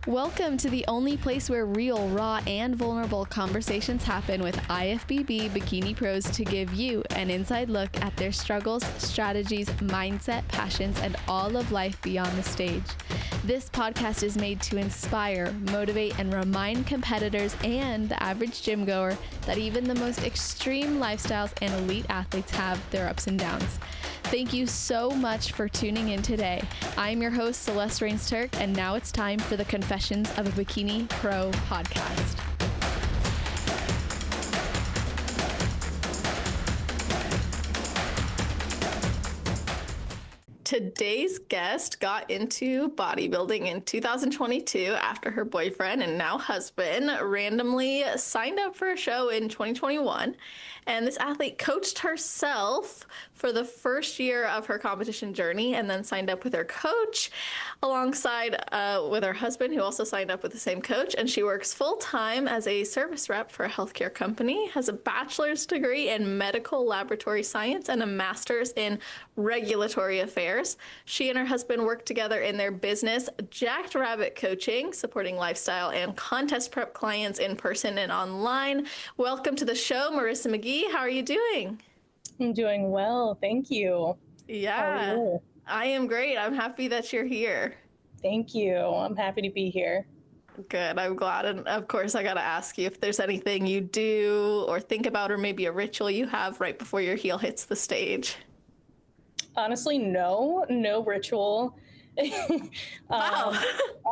Welcome to the only place where real, raw, and vulnerable conversations happen with IFBB Bikini Pros to give you an inside look at their struggles, strategies, mindset, passions, and all of life beyond the stage. This podcast is made to inspire, motivate, and remind competitors and the average gym goer that even the most extreme lifestyles and elite athletes have their ups and downs. Thank you so much for tuning in today. I'm your host, Celeste Rains-Turk, and now it's time for the Confessions of a Bikini Pro podcast. Today's guest got into bodybuilding in 2022 after her boyfriend and now husband randomly signed up for a show in 2021. And this athlete coached herself for the first year of her competition journey and then signed up with her coach alongside with her husband, who also signed up with the same coach. And she works full-time as a service rep for a healthcare company, has a bachelor's degree in medical laboratory science and a master's in regulatory affairs. She and her husband work together in their business, Jacked Rabbit Coaching, supporting lifestyle and contest prep clients in person and online. Welcome to the show, Marissa McGee. How are you doing? I'm doing well, thank you. Yeah, How are you? I am great. I'm happy that you're here. Thank you. I'm happy to be here. Good. I'm glad. And of course, I got to ask you if there's anything you do or think about, or maybe a ritual you have right before your heel hits the stage. Honestly, no ritual. Wow.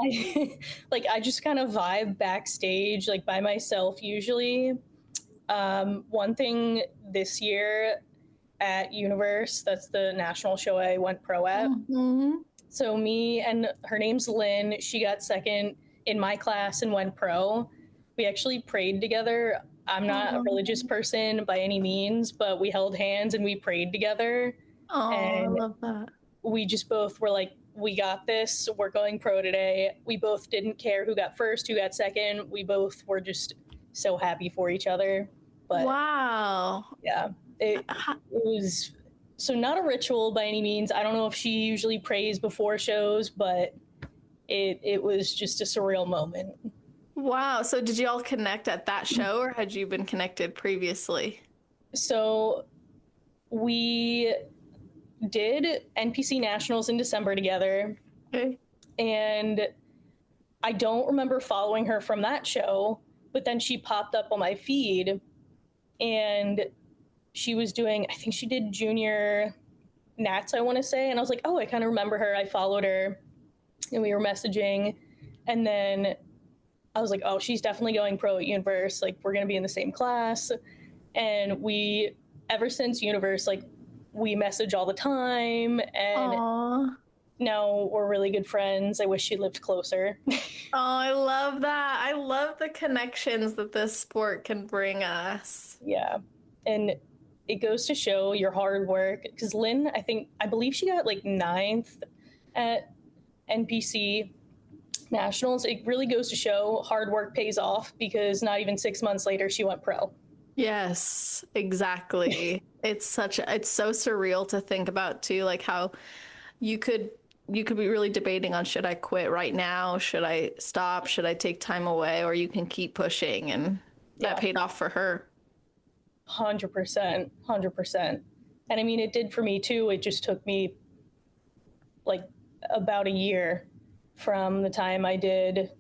I just kind of vibe backstage, like by myself usually. One thing this year at Universe, that's the national show I went pro at. Mm-hmm. So me and her name's Lynn, she got second in my class and went pro. We actually prayed together. I'm not a religious person by any means, but we held hands and we prayed together. Oh, And I love that. we just both were like, we got this. We're going pro today. We both didn't care who got first, who got second. We both were just so happy for each other. But Wow. yeah, it was so not a ritual by any means. I don't know if she usually prays before shows, but it was just a surreal moment. Wow. So did you all connect at that show, or had you been connected previously? So we did NPC Nationals in December together. Okay. And I don't remember following her from that show, but then she popped up on my feed and she was doing, I think she did junior Nats, I want to say. And I was like, oh, I kind of remember her. I followed her and we were messaging. And then I was like, oh, she's definitely going pro at Universe. Like, we're going to be in the same class. And we, ever since Universe, like, we message all the time. And Aww. now we're really good friends. I wish she lived closer. Oh, I love that. I love the connections that this sport can bring us. Yeah. And it goes to show your hard work. Because Lynn, I believe she got like 9th at NPC Nationals. It really goes to show hard work pays off, because not even 6 months later, she went pro. Yes, exactly. It's so surreal to think about too, like how you could be really debating on, should I quit right now? Should I stop? Should I take time away? Or you can keep pushing, and that paid off for her. 100%. And I mean, it did for me too. It just took me like about a year from the time I did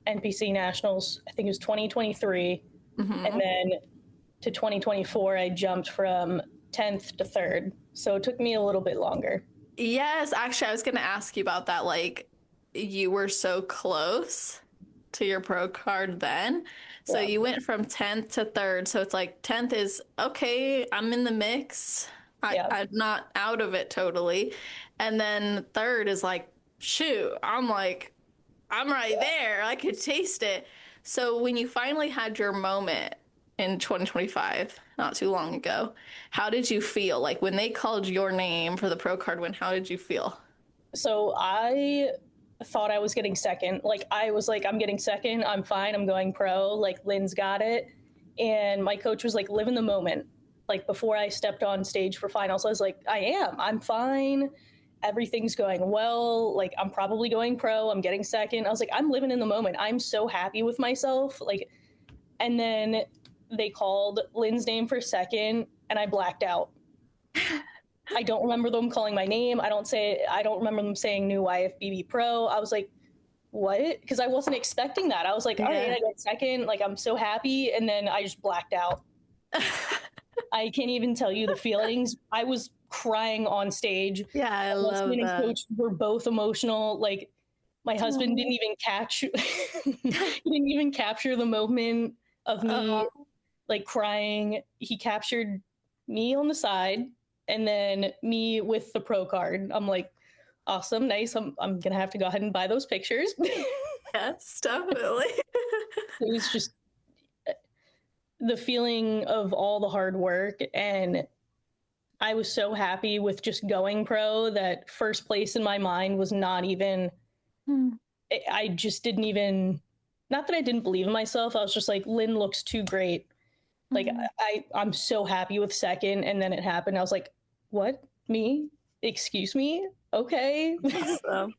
NPC Nationals. I think it was 2023. Mm-hmm. And then to 2024, I jumped from 10th to 3rd. So it took me a little bit longer. Yes, actually, I was going to ask you about that. Like, you were so close to your pro card then. So you went from 10th to 3rd. So it's like 10th is, okay, I'm in the mix. I'm not out of it totally. And then 3rd is like, shoot, I'm right there. I could taste it. So when you finally had your moment in 2025, not too long ago, how did you feel? Like, when they called your name for the pro card win, how did you feel? So I thought I was getting second. Like, I was like, I'm getting second. I'm fine. I'm going pro. Like, Lynn's got it. And my coach was like, live in the moment. Like, before I stepped on stage for finals, I was like, I'm fine. everything's going well. Like, I'm probably going pro. I'm getting second. I was like, I'm living in the moment. I'm so happy with myself. Like, and then they called Lynn's name for second, and I blacked out. I don't remember them calling my name. I don't remember them saying new IFBB Pro. I was like, what? Because I wasn't expecting that. I was like, all right, I got second. Like, I'm so happy. And then I just blacked out. I can't even tell you the feelings. I was crying on stage. Yeah, I love Husband that. and coach were both emotional. Like, my husband didn't even capture the moment of me like crying. He captured me on the side and then me with the pro card. I'm like, awesome, nice. I'm gonna have to go ahead and buy those pictures. Yes, definitely. It was just the feeling of all the hard work, and I was so happy with just going pro that first place in my mind was not even, I just didn't even, not that I didn't believe in myself. I was just like, Lynn looks too great. Like, I'm so happy with second. And then it happened. I was like, what? Me? Excuse me? Okay. Awesome.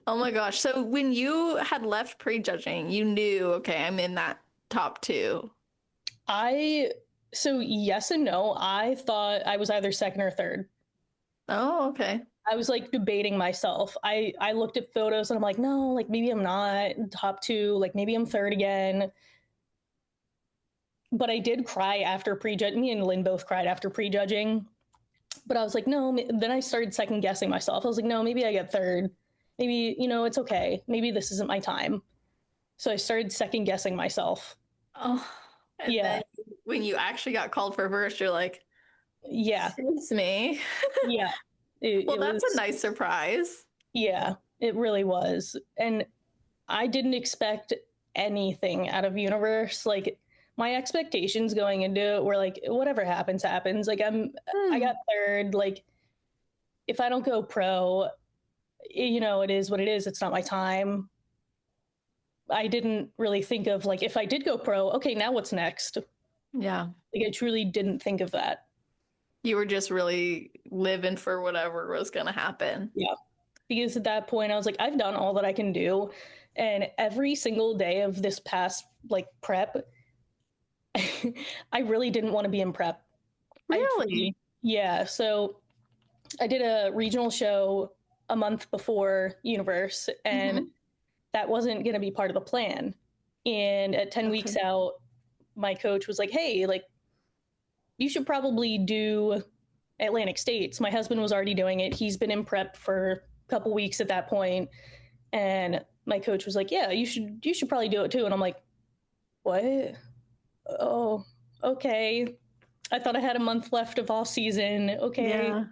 Oh my gosh. So when you had left prejudging, you knew, okay, I'm in that top two. So yes and no. I thought I was either second or third. Oh, okay. I was like debating myself. I looked at photos and I'm like, no, like maybe I'm not top two, like maybe I'm third again. But I did cry after prejudging. Me and Lynn both cried after prejudging. But I was like, no. Then I started second guessing myself. I was like, no, maybe I get third. Maybe, it's okay. Maybe this isn't my time. So I started second guessing myself. Oh, and Yeah. then when you actually got called for first, you're like, Yeah. excuse me. Yeah. Well, that's a nice surprise. Yeah, it really was. And I didn't expect anything out of Universe. Like, my expectations going into it were like, whatever happens, happens. Like, I got third. Like, if I don't go pro, it is what it is. It's not my time. I didn't really think of, like, if I did go pro, okay, now what's next? Yeah. Like, I truly didn't think of that. You were just really living for whatever was going to happen. Yeah. Because at that point, I was like, I've done all that I can do. And every single day of this past, like, prep, I really didn't want to be in prep. Really? Yeah. So I did a regional show a month before Universe, and that wasn't going to be part of the plan. And at 10 weeks out, my coach was like, hey, like, you should probably do Atlantic States. My husband was already doing it. He's been in prep for a couple weeks at that point. And my coach was like, yeah, you should probably do it too. And I'm like, what? Oh, okay. I thought I had a month left of off season. Okay. Yeah.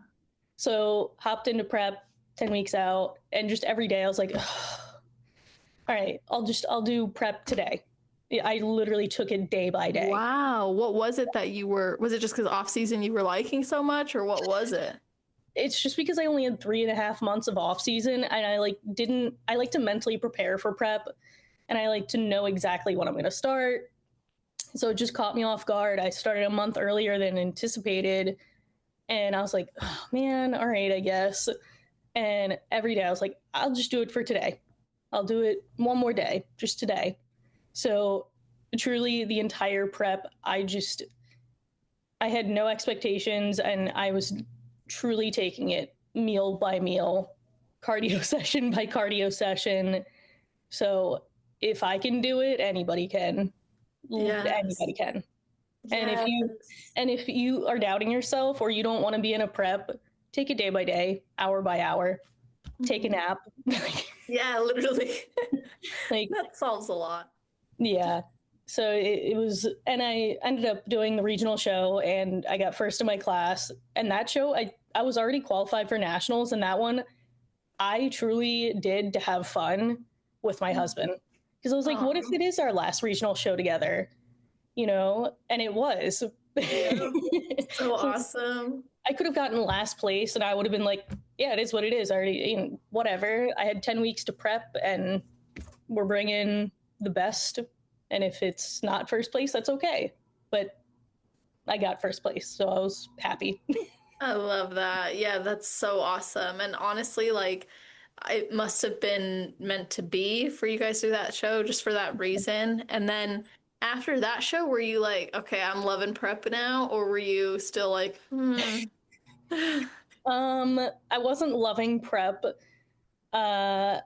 So hopped into prep 10 weeks out, and just every day I was like, all right, I'll do prep today. I literally took it day by day. Wow. What was it that was it just because off season you were liking so much, or what was it? It's just because I only had 3.5 months of off season, and I like to mentally prepare for prep, and I like to know exactly when I'm going to start. So it just caught me off guard. I started a month earlier than anticipated, and I was like, oh man, all right, I guess. And every day I was like, I'll just do it for today. I'll do it one more day, just today. So truly the entire prep, I had no expectations, and I was truly taking it meal by meal, cardio session by cardio session. So if I can do it, anybody can. Yes. Anybody can. Yes. And if you are doubting yourself, or you don't want to be in a prep, take it day by day, hour by hour. Take a nap. Yeah, literally. Like, that solves a lot. Yeah. So it was, and I ended up doing the regional show, and I got first in my class. And that show, I was already qualified for nationals, and that one, I truly did to have fun with my husband. Because I was like, what if it is our last regional show together? And it was. Yeah. So awesome. I could have gotten last place, and I would have been like, yeah, it is what it is. I already, whatever. I had 10 weeks to prep, and we're bringing the best. And if it's not first place, that's okay. But I got first place, so I was happy. I love that. Yeah, that's so awesome. And honestly, like, it must have been meant to be for you guys to do that show just for that reason. And then after that show, were you like, okay, I'm loving prep now? Or were you still like, hmm? I wasn't loving prep, uh,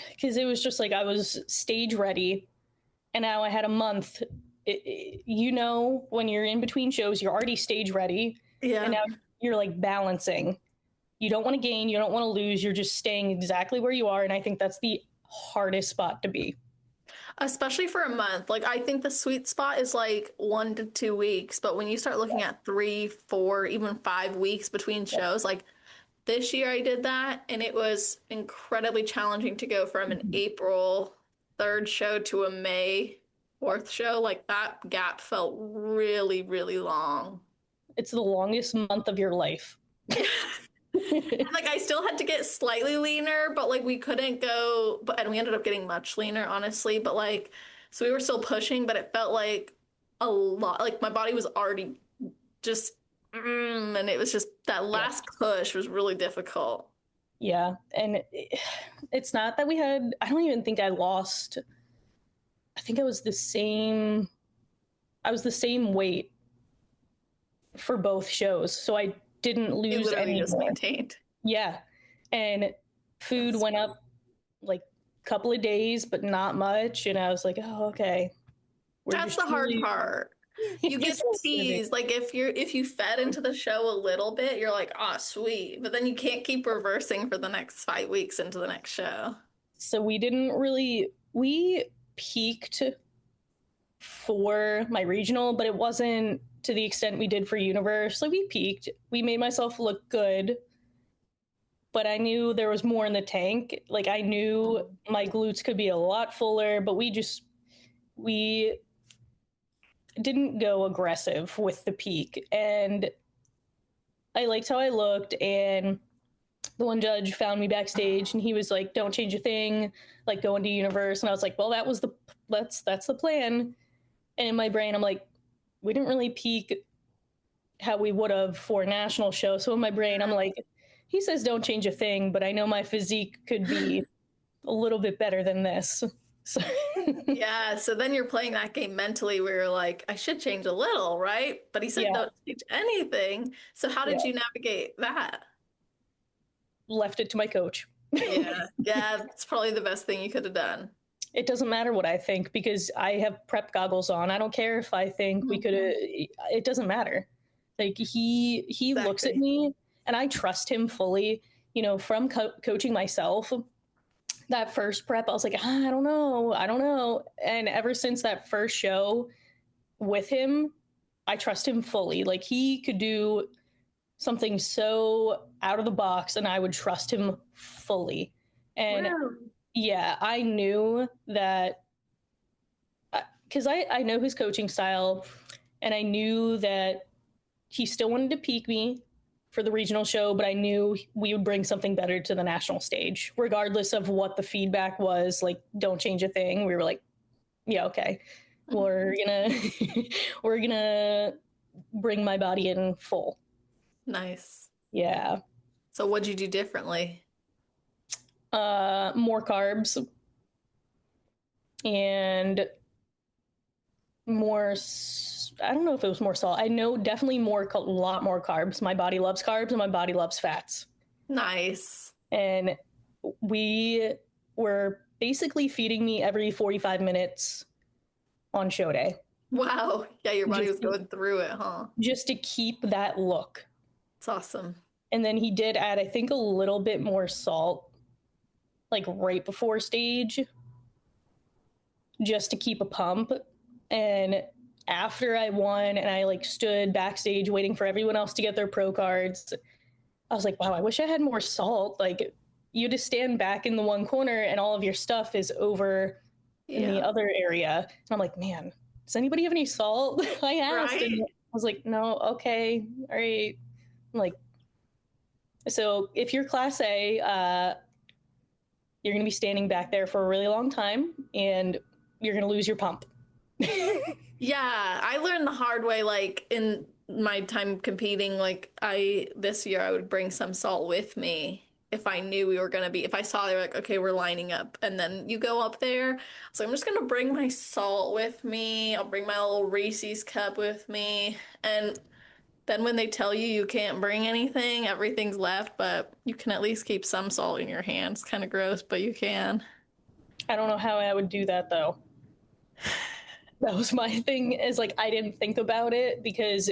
because it was just like I was stage ready, and now I had a month. When you're in between shows, you're already stage ready, and Yeah. now you're like balancing. You don't want to gain, you don't want to lose. You're just staying exactly where you are, and I think that's the hardest spot to be. Especially for a month. Like, I think the sweet spot is like 1 to 2 weeks. But when you start looking at 3, 4, even 5 weeks between Yep. shows, like this year I did that, and it was incredibly challenging to go from an April 3rd show to a May 4th show. Like, that gap felt really, really long. It's the longest month of your life. Like, I still had to get slightly leaner, but like we couldn't go, and we ended up getting much leaner, honestly. But like, so we were still pushing, but it felt like a lot. Like my body was already just, and it was just that Yeah. last push was really difficult. Yeah. And it's not that I don't even think I lost. I think I was the same weight for both shows. So I didn't You lose literally any just more. maintained. Yeah. And food That's went up like a couple of days, but not much. And I was like, oh, okay. We're That's just the hard truly part. You get just living. teased. Like if you fed into the show a little bit, you're like, oh sweet. But then you can't keep reversing for the next 5 weeks into the next show. So we peaked for my regional, but it wasn't to the extent we did for Universe. Like we peaked. We made myself look good, but I knew there was more in the tank. Like I knew my glutes could be a lot fuller, but we didn't go aggressive with the peak. And I liked how I looked, and the one judge found me backstage and he was like, don't change a thing, like go into Universe. And I was like, well, that's the plan. And in my brain I'm like, we didn't really peak how we would have for a national show. So in my brain I'm like, he says don't change a thing, but I know my physique could be a little bit better than this. So Yeah, so then you're playing that game mentally where you're like, I should change a little, right? But he said yeah, don't change anything. So how yeah, did you navigate that? left it to my coach. Yeah, yeah, it's probably the best thing you could have done. It doesn't matter what I think because I have prep goggles on. I don't care if I think we could. It doesn't matter. Like he looks at Exactly. me and I trust him fully. From coaching myself, that first prep, I was like, I don't know, I don't know. And ever since that first show with him, I trust him fully. Like he could do something so out of the box, and I would trust him fully. And Wow. yeah, I knew that because I know his coaching style, and I knew that he still wanted to peak me for the regional show, but I knew we would bring something better to the national stage, regardless of what the feedback was. Like, don't change a thing. We were like, yeah, okay, we're gonna we're gonna bring my body in full. Nice. Yeah, So what'd you do differently? more carbs and more. I don't know if it was more salt. I know definitely a lot more carbs. My body loves carbs and my body loves fats. Nice. And we were basically feeding me every 45 minutes on show day. Wow. Yeah, your body was Just, going through it, huh? just to keep that look. It's awesome. And then he did add, I think, a little bit more salt, like right before stage, just to keep a pump. And after I won and I like stood backstage waiting for everyone else to get their pro cards, I was like, wow, I wish I had more salt. Like you just stand back in the one corner and all of your stuff is over in the Yeah. other area. And I'm like, man, does anybody have any salt? I asked and Right? I was like, no, okay, all right. I'm like, so if you're class A, you're going to be standing back there for a really long time and you're going to lose your pump. Yeah, I learned the hard way, like in my time competing, like this year I would bring some salt with me if I knew we were gonna be, if I saw they were like, okay, we're lining up, and then you go up there. So I'm just gonna bring my salt with me. I'll bring my little Reese's cup with me. And then when they tell you you can't bring anything, everything's left, but you can at least keep some salt in your hands. Kind of gross, but you can. I don't know how I would do that though. That was my thing, is like I didn't think about it because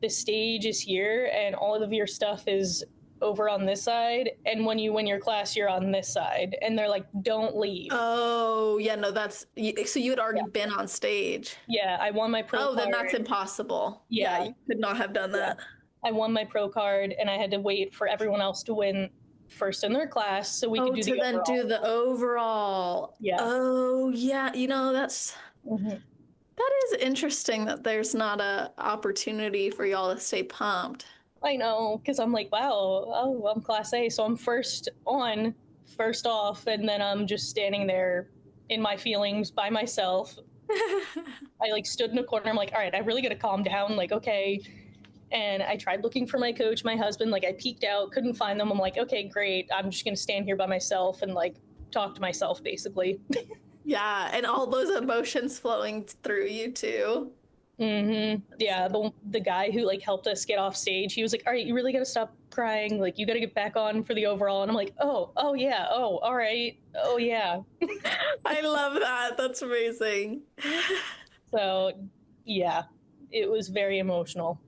the stage is here and all of your stuff is over on this side, and when you win your class you're on this side, and they're like, don't leave. Oh, yeah, no, so you had already been on stage. Yeah, I won my pro Oh, then card. that's impossible. Yeah. You could not have done that. I won my pro card and I had to wait for everyone else to win first in their class so we could do To the then overall. do the overall. Yeah. Oh, yeah. That's Mm-hmm. that is interesting that there's not a opportunity for y'all to stay pumped. I know, because I'm like, wow, oh, I'm class A, so I'm first off, and then I'm just standing there in my feelings by myself. I like stood in a corner. I'm like, all right, I really got to calm down. Like, okay. And I tried looking for my coach, my husband. Like, I peeked out, couldn't find them. I'm like, okay, great. I'm just gonna stand here by myself and like talk to myself, basically. Yeah, and all those emotions flowing through you too. Mm-hmm. Yeah, the guy who like helped us get off stage, he was like, all right, you really got to stop crying. Like, you got to get back on for the overall. And I'm like, oh yeah, oh, all right, oh yeah. I love that. That's amazing. So yeah, it was very emotional.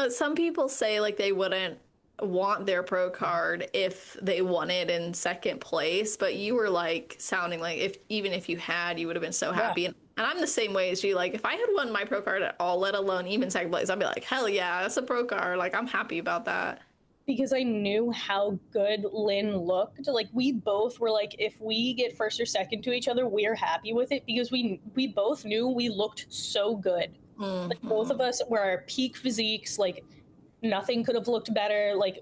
Some people say like they wouldn't want their pro card if they won it in second place, but you were like sounding like if even if you had, you would have been so happy. And I'm the same way as you. Like if I had won my pro card at all, let alone even second place, I'd be like, hell yeah, that's a pro card. Like I'm happy about that. Because I knew how good Lynn looked. Like we both were like, if we get first or second to each other, we're happy with it because we both knew we looked so good. Mm-hmm. Like both of us were our peak physiques. Like nothing could have looked better. Like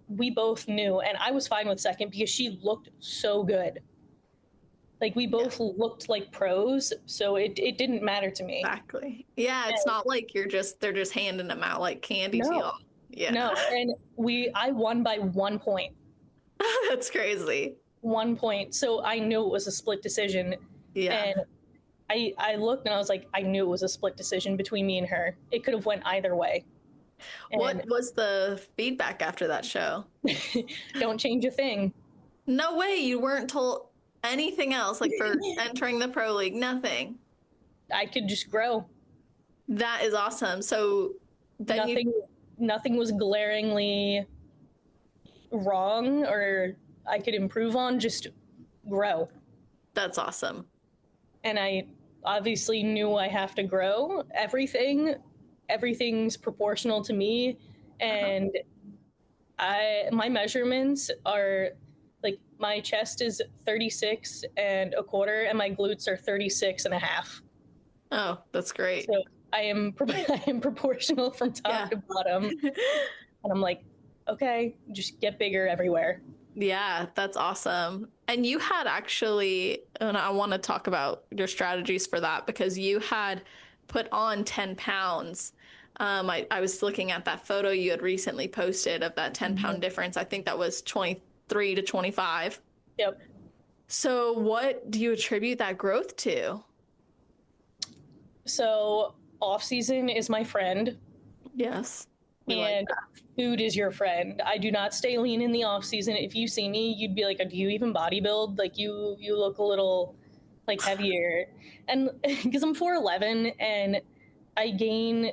we both knew, and I was fine with second because she looked so good. Like we both looked like pros, so it didn't matter to me. Exactly. Yeah, it's not like they're just handing them out like candy to y'all. Yeah. No, and I won by 1 point. That's crazy. 1 point. So I knew it was a split decision. Yeah. And I looked and I was like, I knew it was a split decision between me and her. It could have went either way. And what was the feedback after that show? don't change a thing. No way, you weren't told anything else, like for entering the pro league, nothing. I could just grow. That is awesome. So then nothing was glaringly wrong or I could improve on, just grow. That's awesome. And I obviously knew I have to grow. Everything's proportional to me, and my measurements are like my chest is 36 and a quarter and my glutes are 36 and a half. Oh, that's great. So I am proportional from top to bottom. And I'm like, okay, just get bigger everywhere. Yeah, that's awesome. And you had actually, and I want to talk about your strategies for that because you had put on 10 pounds. I was looking at that photo you had recently posted of that 10-pound difference. I think that was 23 to 25. Yep. So what do you attribute that growth to? So off season is my friend. Yes. And food is your friend. I do not stay lean in the off season. If you see me, you'd be like, do you even bodybuild? Like you look a little like heavier. And because I'm 4'11" and I gain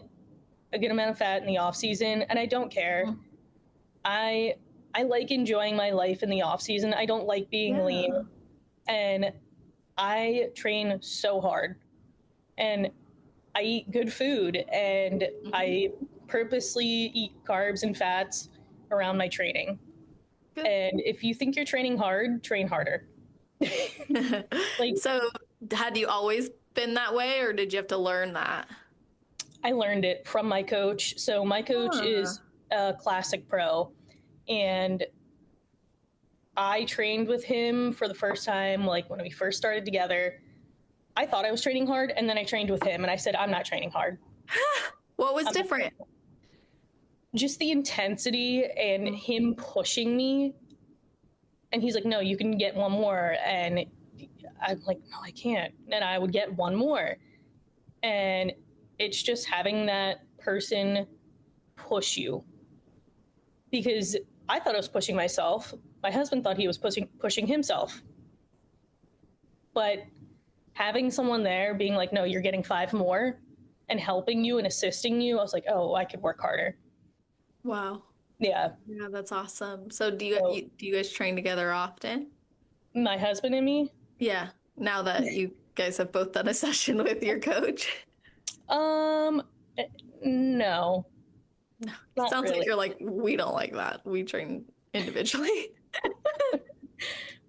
a good amount of fat in the off season and I don't care. I like enjoying my life in the off season. I don't like being lean. And I train so hard. And I eat good food and I purposely eat carbs and fats around my training. Good. And if you think you're training hard, train harder. So had you always been that way or did you have to learn that? I learned it from my coach. So my coach is a classic pro and I trained with him for the first time, like when we first started together. I thought I was training hard and then I trained with him and I said, I'm not training hard. What was I'm not- different? Just the intensity and him pushing me. And he's like, no, you can get one more. And I'm like, no, I can't. And I would get one more. And it's just having that person push you. Because I thought I was pushing myself. My husband thought he was pushing himself. But having someone there being like, no, you're getting 5 more and helping you and assisting you, I was like, oh, I could work harder. Wow. Yeah. Yeah, that's awesome. So So do you guys train together often? my husband and me, Yeah. Now that you guys have both done a session with your coach. um, no, not Sounds like really. you're like, we don't like that. We train individually.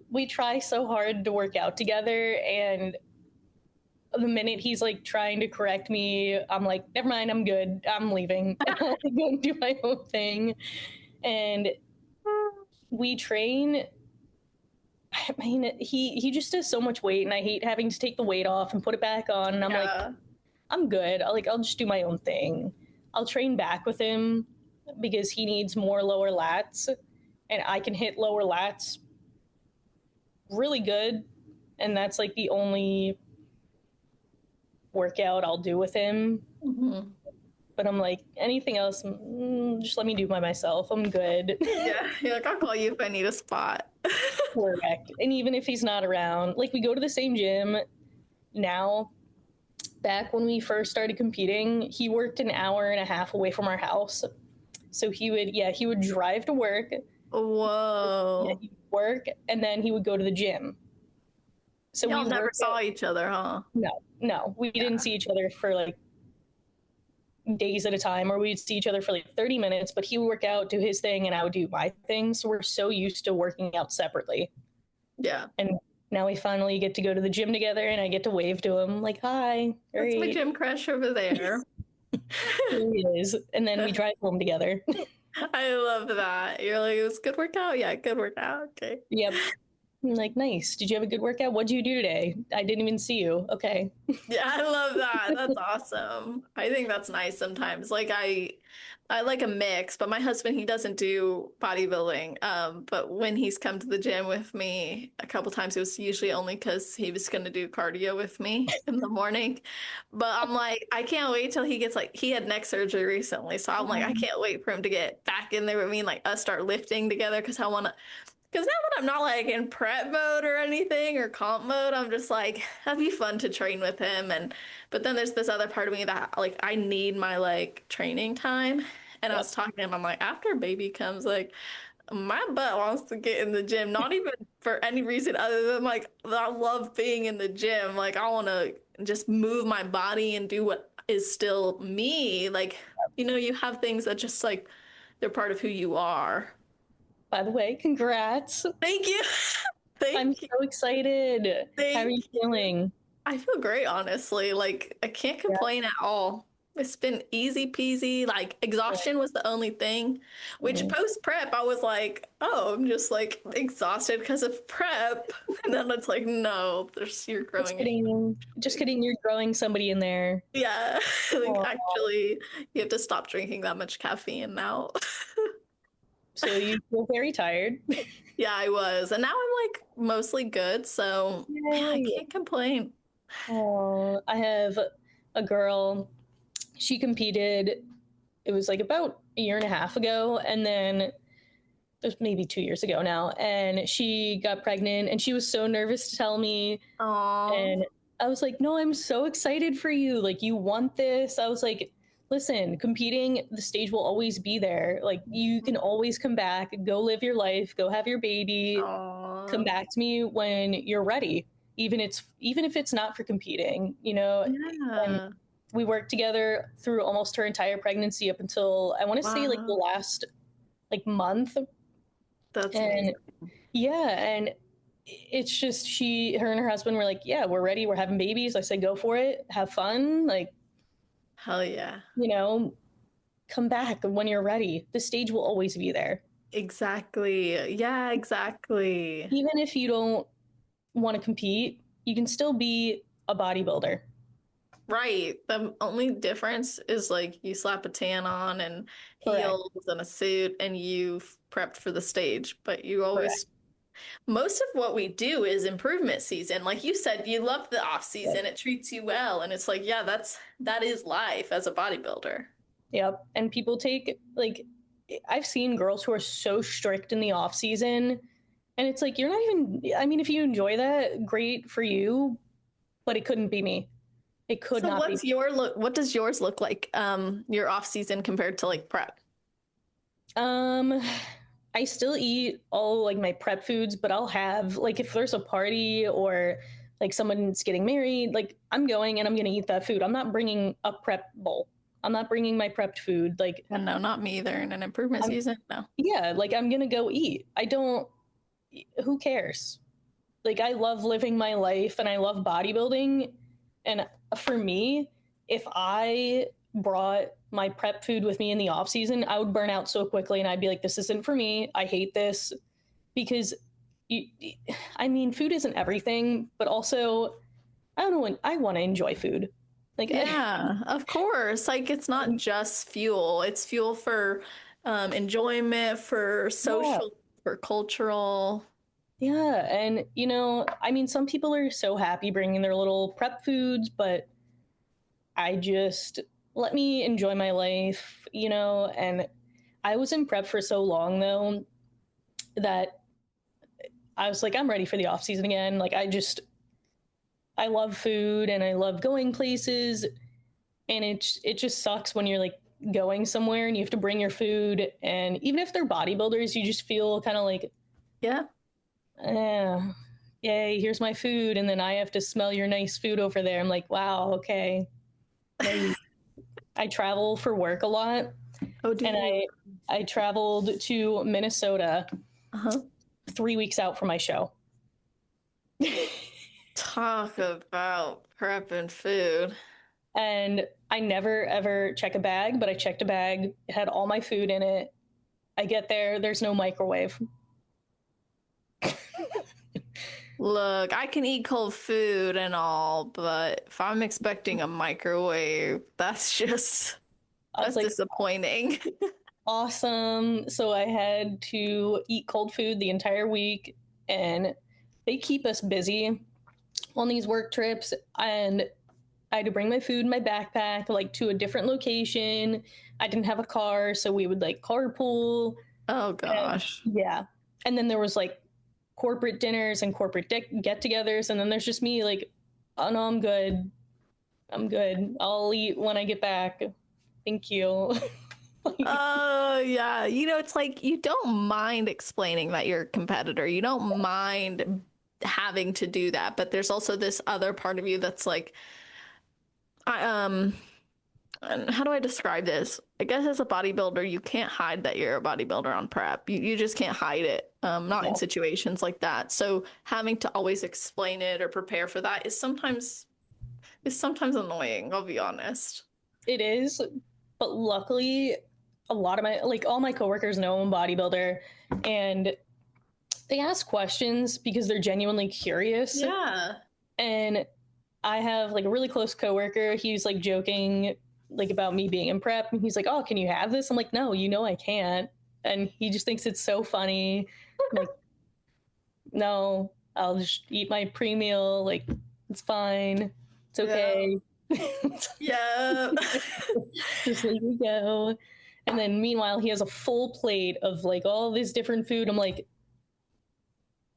We try so hard to work out together, and the minute he's like trying to correct me, I'm like, never mind, I'm good. I'm leaving. I'll go and do my own thing. And we train. I mean, he just does so much weight, and I hate having to take the weight off and put it back on. And I'm like, Yeah. I'm good. I'll just do my own thing. I'll train back with him because he needs more lower lats, and I can hit lower lats really good, and that's like the only workout I'll do with him. Mm-hmm. But I'm like, anything else, just let me do by myself. I'm good. Yeah. You're like, I'll call you if I need a spot. Correct. And even if he's not around, like we go to the same gym now. Back when we first started competing, he worked an hour and a half away from our house. So he would drive to work, Whoa. he'd work, and then he would go to the gym. So Y'all we never worked saw each other, huh? no, we didn't see each other for like days at a time, or we'd see each other for like 30 minutes, but he would work out, do his thing, and I would do my thing. So we're so used to working out separately. Yeah. And now we finally get to go to the gym together, and I get to wave to him like, hi, That's my great. gym crush over there. Here he is. And then we drive home together. I love that. You're like, it was a good workout? Yeah, good workout. Okay. Yep. I'm like, nice. Did you have a good workout? What'd you do today? I didn't even see you. Okay. Yeah, I love that. That's awesome. I think that's nice sometimes. Like I like a mix, but my husband, he doesn't do bodybuilding. But when he's come to the gym with me a couple times, it was usually only because he was going to do cardio with me in the morning. But I'm like, I can't wait till he gets like, he had neck surgery recently. So I'm like, I can't wait for him to get back in there with me and like us start lifting together because I want to. Because now that I'm not like in prep mode or anything or comp mode, I'm just like, that'd be fun to train with him. But then there's this other part of me that like I need my like training time. And I was talking to him, I'm like, after baby comes, like my butt wants to get in the gym, not even for any reason other than like I love being in the gym. Like I want to just move my body and do what is still me. Like, you have things that just like they're part of who you are. By the way, congrats. Thank you. I'm Thank you. so excited. How are Thank you you. feeling? I feel great, honestly. Like, I can't complain at all. It's been easy peasy. Like, exhaustion was the only thing, which Mhm. post prep, I was like, oh, I'm just like exhausted because of prep. And then it's like, no, you're Just growing. kidding. Just kidding. You're growing somebody in there. Yeah. Like, Aw. actually, you have to stop drinking that much caffeine now. So you feel very tired. Yeah, I was. And now I'm like mostly good. So, yeah, I Yay. can't complain. Oh, I have a girl. She competed. It was like about a year and a half ago, and then it was maybe 2 years ago now. And she got pregnant, and she was so nervous to tell me. Oh, And I was like, no, I'm so excited for you. Like, you want this. I was like, listen, competing, the stage will always be there. Like, you can always come back, go live your life, go have your baby, come oh, back to me when you're ready. Even if it's not for competing, you know. And yeah. we worked together through almost her entire pregnancy up until I want to say like the Wow. last like month. That's And amazing. yeah, and it's just her and her husband were like, yeah, we're ready, we're having babies. I said, go for it, have fun, like, Hell yeah. you know, come back when you're ready. The stage will always be there. Exactly. Yeah, exactly. Even if you don't want to compete, you can still be a bodybuilder. Right. The only difference is like you slap a tan on and Correct. heels and a suit and you've prepped for the stage. But you Correct. always, most of what we do is improvement season. Like you said, you love the off Yep. season. It treats you well. And it's like, yeah, that is life as a bodybuilder. Yep. And people take like I've seen girls who are so strict in the off season, and it's like you're not even. I mean, if you enjoy that, great for you, but it couldn't be me. It could So not be. what's your look? What does yours look like? Your off season compared to like prep? Um, I still eat all like my prep foods, but I'll have like if there's a party or like someone's getting married, like I'm going and I'm gonna eat that food. I'm not bringing a prep bowl. I'm not bringing my prepped food. Like And no, not me either. In an improvement I'm, season, no. yeah, like I'm gonna go eat. I don't. Who cares? Like I love living my life and I love bodybuilding. And for me, if I brought my prep food with me in the off season, I would burn out so quickly and I'd be like, this isn't for me. I hate this because you, I mean, food isn't everything, but also I don't know. I want to enjoy food. Like, Yeah, of course. Like it's not just fuel. It's fuel for enjoyment, for yeah, social, for cultural. yeah. And, I mean, some people are so happy bringing their little prep foods, but I just let me enjoy my life, and I was in prep for so long though that I was like, I'm ready for the off season again. Like I love food and I love going places, and it just sucks when you're like going somewhere and you have to bring your food, and even if they're bodybuilders, you just feel kind of like, Yeah. eh, yay, here's my food, and then I have to smell your nice food over there. I'm like, wow, okay. Nice. I travel for work a lot, Oh, do and you? I traveled to Minnesota Uh-huh. 3 weeks out from my show. Talk about prep and food. And I never ever check a bag, but I checked a bag. It had all my food in it. I get there, there's no microwave. Look, I can eat cold food and all, but if I'm expecting a microwave, I was that's like, disappointing. awesome. So I had to eat cold food the entire week, and they keep us busy on these work trips. And I had to bring my food in my backpack, like to a different location. I didn't have a car, so we would like carpool. Oh And gosh. yeah. And then there was like corporate dinners and corporate get-togethers, and then there's just me like, oh no, I'm good. I'm good. I'll eat when I get back. Thank you. Like, Oh, yeah. It's like you don't mind explaining that you're a competitor. You don't mind having to do that, but there's also this other part of you that's like, I and how do I describe this? I guess as a bodybuilder, you can't hide that you're a bodybuilder on prep. You just can't hide it. Not in yeah, situations like that. So having to always explain it or prepare for that is sometimes annoying, I'll be honest. it is. But luckily, a lot of my like all my coworkers know I'm a bodybuilder, and they ask questions because they're genuinely curious. Yeah. And I have like a really close coworker. He's like joking like about me being in prep, and he's like, "Oh, can you have this?" I'm like, "No, I can't." And he just thinks it's so funny. I'm like, no, I'll just eat my pre-meal. Like, it's fine. It's Yeah. okay. Yeah. Just let me go. And then meanwhile, he has a full plate of like all this different food. I'm like,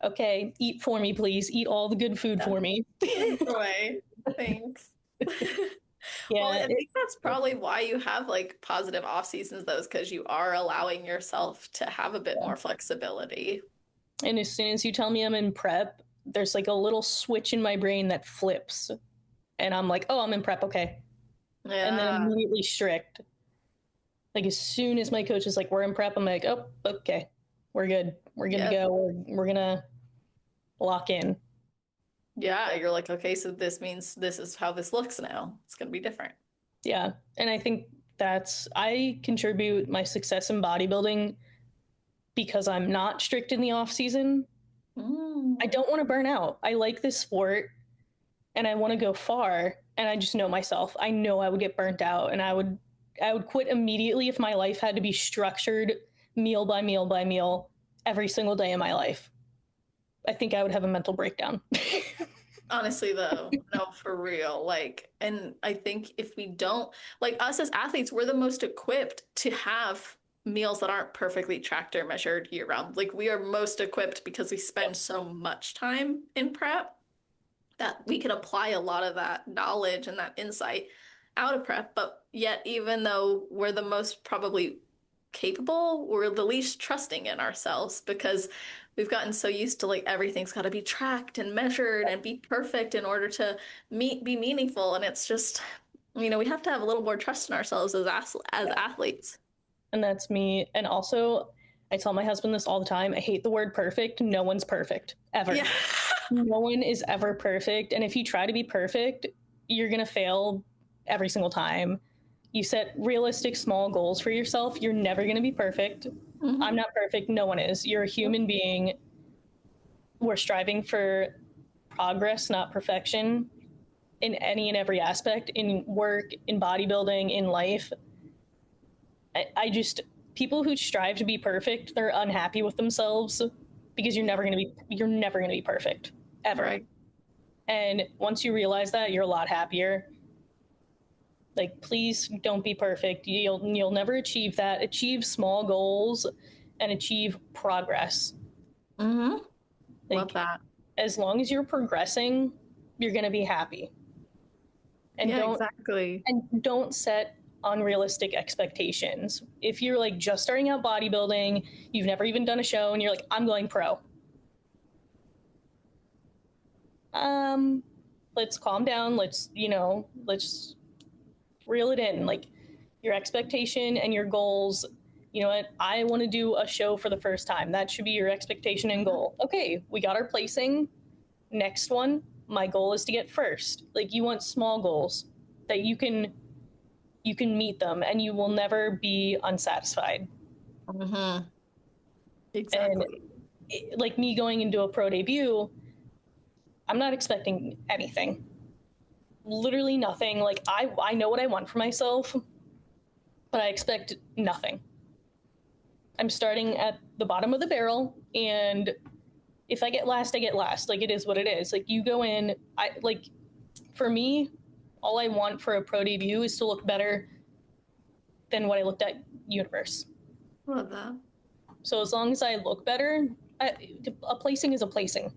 okay, eat for me, please. Eat all the good food Yeah. for me. Enjoy. Thanks. Well, Yeah, I think that's probably why you have like positive off seasons, though, is because you are allowing yourself to have a bit more flexibility. and as soon as you tell me I'm in prep, there's like a little switch in my brain that flips. And I'm like, oh, I'm in prep. Okay. And then Yeah. immediately strict. Like as soon as my coach is like, we're in prep, I'm like, oh, okay. We're good. We're going to Yep. go. We're going to lock in. Yeah. You're like, okay, so this means this is how this looks now. It's going to be different. Yeah. And I think I contribute my success in bodybuilding because I'm not strict in the off season. I Mm. don't want to burn out. I like this sport. and I want to go far, and I just know myself. I know I would get burnt out, and I would quit immediately if my life had to be structured meal by meal by meal every single day of my life. I think I would have a mental breakdown. Honestly, though, no, for real. Like, and I think if we don't, like us as athletes, we're the most equipped to have meals that aren't perfectly tracked or measured year round. Like, we are most equipped because we spend so much time in prep that we can apply a lot of that knowledge and that insight out of prep. But yet, even though we're the most probably capable, we're the least trusting in ourselves because we've gotten so used to like everything's got to be tracked and measured and be perfect in order to be meaningful. And it's just, we have to have a little more trust in ourselves as athletes. And that's me. And also, I tell my husband this all the time. I hate the word perfect. No one's perfect, ever. Yeah. No one is ever perfect. And if you try to be perfect, you're going to fail every single time. You set realistic small goals for yourself. You're never going to be perfect. Mm-hmm. I'm not perfect. No one is. You're a human being. We're striving for progress, not perfection, in any and every aspect, in work, in bodybuilding, in life. I just, people who strive to be perfect, they're unhappy with themselves because you're never going to be perfect, ever. Right. And once you realize that, you're a lot happier. Like, please don't be perfect. You'll never achieve that. Achieve small goals and achieve progress. Mm-hmm. Like, Love that. as long as you're progressing, you're going to be happy. And yeah, exactly. don't set unrealistic expectations. If you're like just starting out bodybuilding, you've never even done a show, and you're like, I'm going pro. Let's calm down. Let's reel it in. Like, your expectation and your goals. You know what? I want to do a show for the first time. That should be your expectation and goal. Okay, we got our placing. Next one, my goal is to get first. Like, you want small goals that you can meet them, and you will never be unsatisfied. Mm-hmm. Exactly. And like me going into a pro debut, I'm not expecting anything. Literally nothing. Like, I know what I want for myself, but I expect nothing. I'm starting at the bottom of the barrel, and if I get last, I get last. Like, it is what it is. Like, you go in, for me, all I want for a pro debut is to look better than what I looked at Universe. Love that. So as long as I look better, a placing is a placing.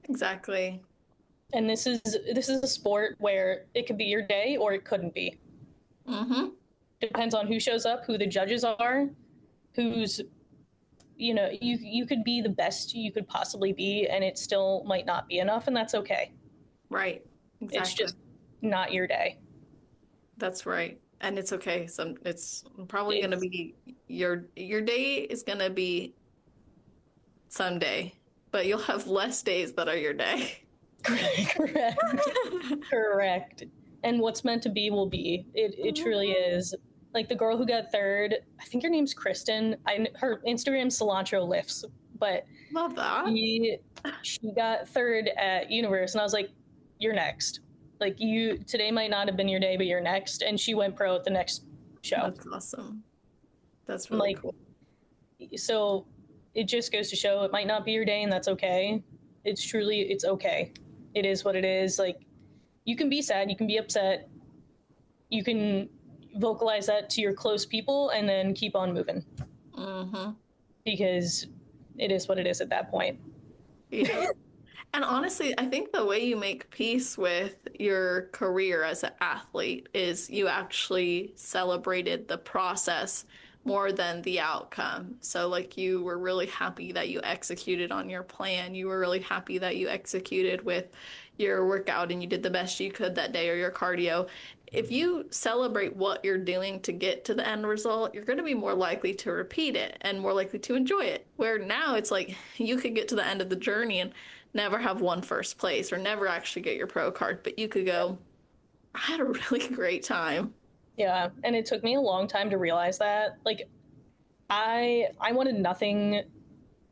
Exactly. And this is a sport where it could be your day or it couldn't be. Mm-hmm. Depends on who shows up, who the judges are, who's, you could be the best you could possibly be, and it still might not be enough, and that's okay. Right. Exactly. It's just not your day. That's right. And it's okay. It's probably going to be your day is going to be Sunday, but you'll have less days that are your day. Correct. Correct. And what's meant to be will be. It truly is. Like, the girl who got third, I think her name's Kristen. Her Instagram's Cilantro Lifts, but Love that. She got third at Universe, and I was like, you're next. Like, today might not have been your day, but you're next. And she went pro at the next show. That's awesome. That's really cool. So it just goes to show it might not be your day, and that's okay. It's okay. It is what it is. Like, you can be sad, you can be upset, you can vocalize that to your close people, and then keep on moving. Mm-hmm. Because it is what it is at that point. Yeah. And honestly, I think the way you make peace with your career as an athlete is you actually celebrated the process more than the outcome. So, like, you were really happy that you executed on your plan. You were really happy that you executed with your workout and you did the best you could that day, or your cardio. If you celebrate what you're doing to get to the end result, you're going to be more likely to repeat it and more likely to enjoy it. Where now it's like you could get to the end of the journey and never have won first place or never actually get your pro card, but you could go, I had a really great time. Yeah, and it took me a long time to realize that. Like, I wanted nothing.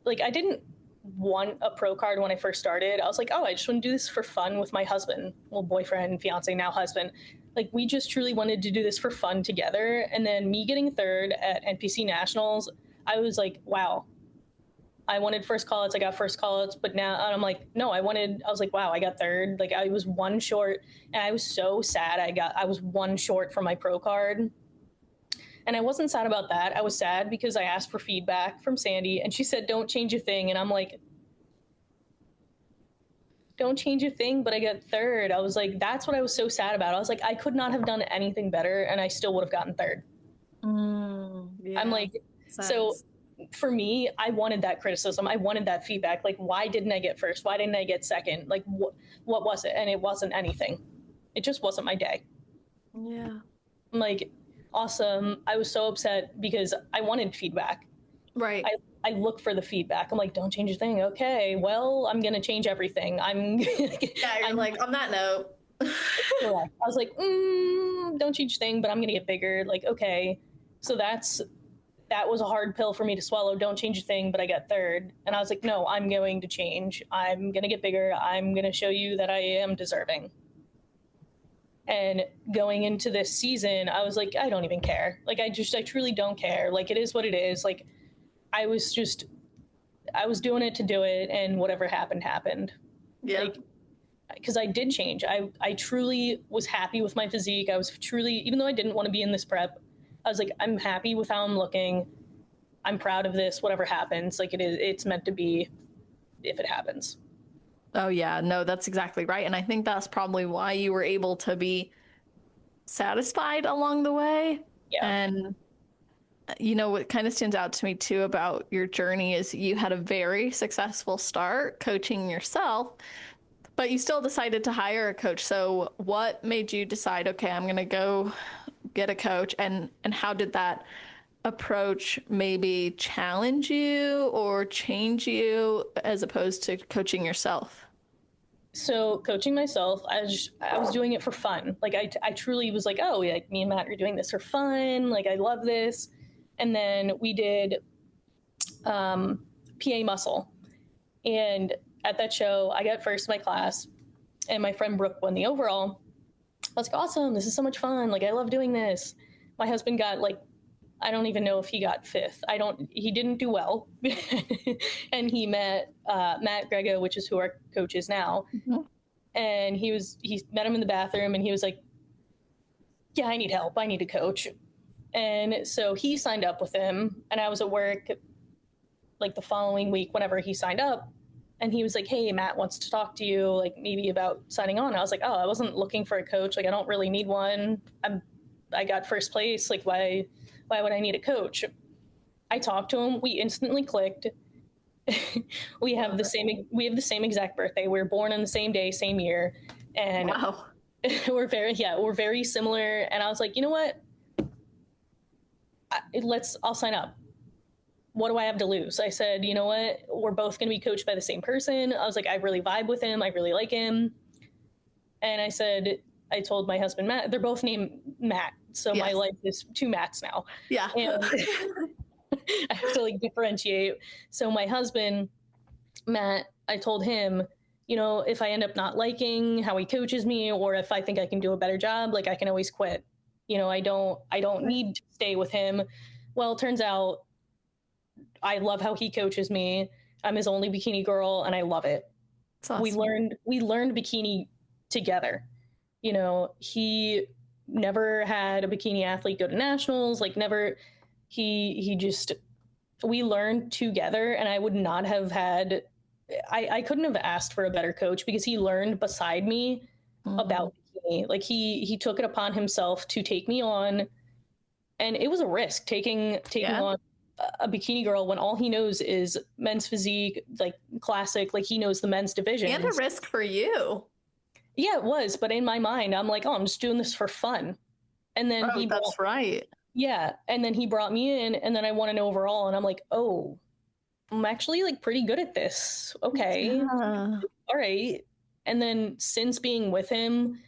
Like, I didn't want a pro card when I first started. I was like, oh, I just want to do this for fun with my husband, well, boyfriend, fiance, now husband. Like, we just truly wanted to do this for fun together. And then me getting third at NPC Nationals, I was like, wow. I wanted first call-outs, I got first call-outs, but now I'm like, no, I was like, wow, I got third. Like, I was one short, and I was so sad. I was one short from my pro card. And I wasn't sad about that. I was sad because I asked for feedback from Sandy, and she said, don't change a thing. And I'm like, don't change a thing, but I got third. I was like, that's what I was so sad about. I was like, I could not have done anything better, and I still would have gotten third. Yeah, I'm like, so for me, I wanted that criticism. I wanted that feedback. Like, why didn't I get first? Why didn't I get second? Like, what was it? And it wasn't anything. It just wasn't my day. Yeah. I'm like, awesome. I was so upset because I wanted feedback. Right. I look for the feedback. I'm like, don't change a thing. Okay, well, I'm going to change everything. Yeah, you're like, on that note. I was like, don't change a thing, but I'm going to get bigger. Like, okay. So that was a hard pill for me to swallow. Don't change a thing, but I got third. And I was like, no, I'm going to change. I'm going to get bigger. I'm going to show you that I am deserving. And going into this season, I was like, I don't even care. Like, I truly don't care. Like, it is what it is. Like, I was doing it to do it, and whatever happened. Yeah. Like, because I did change. I truly was happy with my physique. I was truly, even though I didn't want to be in this prep, I was like, I'm happy with how I'm looking. I'm proud of this, whatever happens. Like, it's meant to be if it happens. Oh, yeah. No, that's exactly right. And I think that's probably why you were able to be satisfied along the way. Yeah. And, you know, what kind of stands out to me, too, about your journey is you had a very successful start coaching yourself, but you still decided to hire a coach. So what made you decide, okay, I'm going to go get a coach? And how did that approach maybe challenge you or change you as opposed to coaching yourself? So coaching myself, I was doing it for fun. Like, I truly was like, oh, like, me and Matt are doing this for fun. Like, I love this. And then we did PA muscle. And at that show, I got first in my class, and my friend Brooke won the overall. I was like, awesome, this is so much fun. Like, I love doing this. My husband got, like, I don't even know if he got fifth. He didn't do well. And he met Matt Greggo, which is who our coach is now. Mm-hmm. And he met him in the bathroom, and he was like, yeah, I need help. I need a coach. And so he signed up with him, and I was at work like the following week whenever he signed up, and he was like, hey, Matt wants to talk to you, like, maybe about signing on. And I was like, oh, I wasn't looking for a coach. Like, I don't really need one. I got first place. Like, why would I need a coach? I talked to him. We instantly clicked. we have the same exact birthday. We were born on the same day, same year. And wow. we're very similar. And I was like, you know what? I'll sign up. What do I have to lose? I said, you know what? We're both going to be coached by the same person. I was like, I really vibe with him. I really like him. And I told my husband, Matt, they're both named Matt. So yes. My life is two Matts now. Yeah. And I have to, like, differentiate. So my husband, Matt, I told him, you know, if I end up not liking how he coaches me, or if I think I can do a better job, like, I can always quit. You know, I don't need to stay with him. Well, it turns out I love how he coaches me. I'm his only bikini girl, and I love it. That's awesome. We learned bikini together. You know, he never had a bikini athlete go to nationals, like, never. We learned together, and I would not have had, I couldn't have asked for a better coach, because he learned beside me about bikini. Like, he took it upon himself to take me on, and it was a risk taking on a bikini girl when all he knows is men's physique, like classic, like, he knows the men's division. And a risk for you. Yeah, it was. But in my mind, I'm like, oh, I'm just doing this for fun. And then that's right. Yeah. And then he brought me in, and then I won an overall, and I'm like, oh, I'm actually, like, pretty good at this. Okay. Yeah. All right. And then since being with him,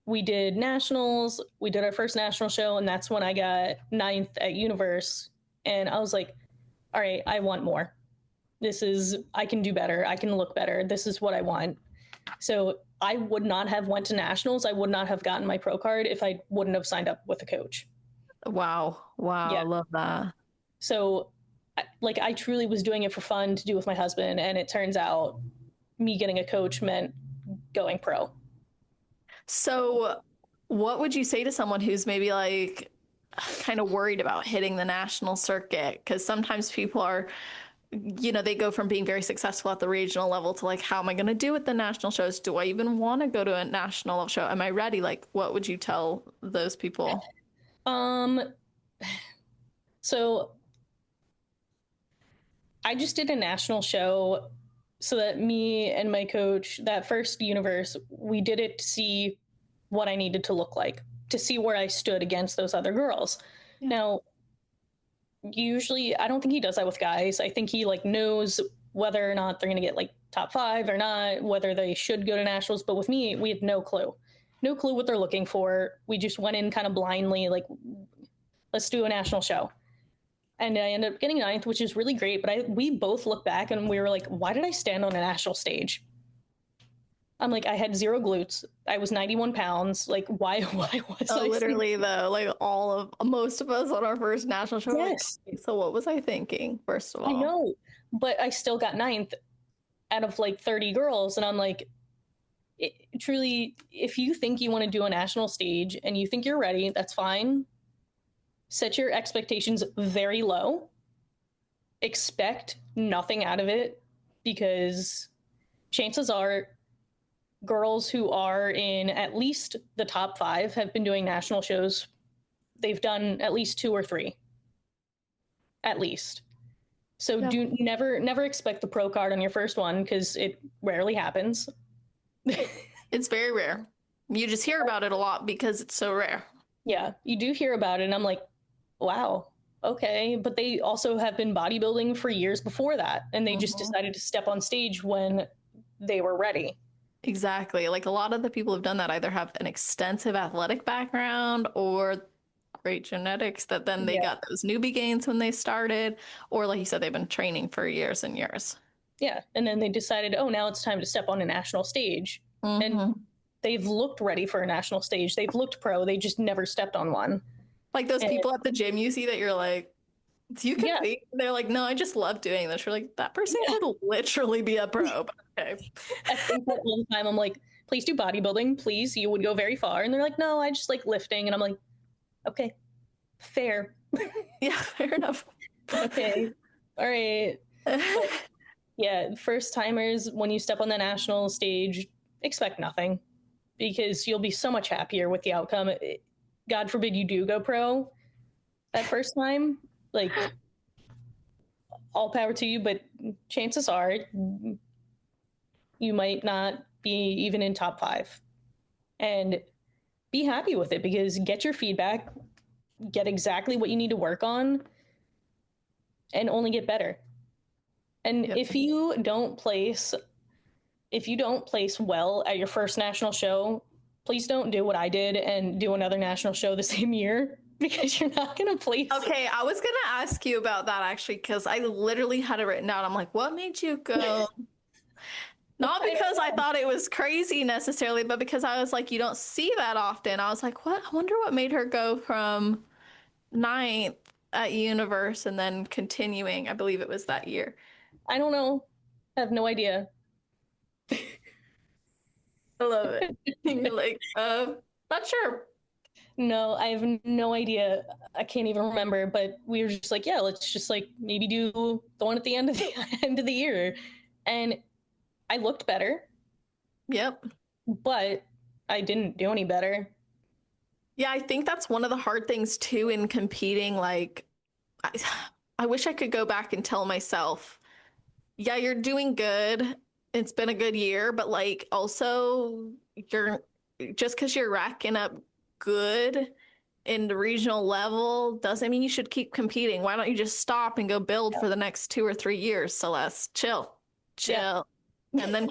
we did nationals. We did our first national show, and that's when I got 9th at Universe. And I was like, all right, I want more. I can do better. I can look better. This is what I want. So I would not have went to nationals. I would not have gotten my pro card if I wouldn't have signed up with a coach. Wow. Wow. Yeah. I love that. So I truly was doing it for fun to do with my husband. And it turns out me getting a coach meant going pro. So what would you say to someone who's maybe like kind of worried about hitting the national circuit? Because sometimes people are, they go from being very successful at the regional level to like, how am I going to do at the national shows? Do I even want to go to a national show? Am I ready? Like, what would you tell those people? So I just did a national show so that me and my coach, that first universe, we did it to see what I needed to look like, to see where I stood against those other girls. Yeah. Now, usually, I don't think he does that with guys. I think he like knows whether or not they're going to get like top 5 or not, whether they should go to nationals. But with me, we had no clue what they're looking for. We just went in kind of blindly, like, let's do a national show. And I ended up getting 9th, which is really great. But we both look back and we were like, why did I stand on a national stage? I'm like, I had 0 glutes. I was 91 pounds. Like, why was I literally though, like most of us on our first national show. Yes. Like, so what was I thinking, first of all? I know, but I still got 9th out of like 30 girls. And I'm like, truly, if you think you want to do a national stage and you think you're ready, that's fine. Set your expectations very low. Expect nothing out of it, because chances are girls who are in at least the top 5 have been doing national shows. They've done at least 2 or 3. At least. So yeah. Do never expect the pro card on your first one, because it rarely happens. It's very rare. You just hear about it a lot because it's so rare. Yeah, you do hear about it, and I'm like, wow, okay. But they also have been bodybuilding for years before that, and they just decided to step on stage when they were ready. Exactly. Like, a lot of the people who've done that either have an extensive athletic background or great genetics that then they got those newbie gains when they started, or like you said, they've been training for years and years. Yeah. And then they decided, oh, now it's time to step on a national stage. And they've looked ready for a national stage. They've looked pro. They just never stepped on one. Like those people at the gym you see that you're like, do you compete? Yeah. They're like, no, I just love doing this. You're like, that person could literally be a pro. But okay. I think that all the time I'm like, please do bodybuilding, please. You would go very far. And they're like, no, I just like lifting. And I'm like, okay, fair. Yeah, fair enough. Okay. All right. But, yeah, first timers, when you step on the national stage, expect nothing, because you'll be so much happier with the outcome. God forbid you do go pro that first time. Like, all power to you, but chances are you might not be even in top 5. And be happy with it, because get your feedback, get exactly what you need to work on, and only get better. And if you don't place well at your first national show, please don't do what I did and do another national show the same year, because you're not going to place. Okay, I was going to ask you about that actually, because I literally had it written down. I'm like, what made you go? Not because I thought it was crazy necessarily, but because I was like, you don't see that often. I was like, what? I wonder what made her go from 9th at Universe and then continuing. I believe it was that year. I don't know. I have no idea. I love it. You're like, not sure. No, I have no idea. I can't even remember, but we were just like, yeah, let's just like maybe do the one at the end of the year. And I looked better. Yep. But I didn't do any better. Yeah, I think that's one of the hard things too in competing. Like, I wish I could go back and tell myself, yeah, you're doing good. It's been a good year, but like also just because you're racking up good in the regional level doesn't mean you should keep competing. Why don't you just stop and go build for the next 2 or 3 years, Celeste? Chill. Yeah. And then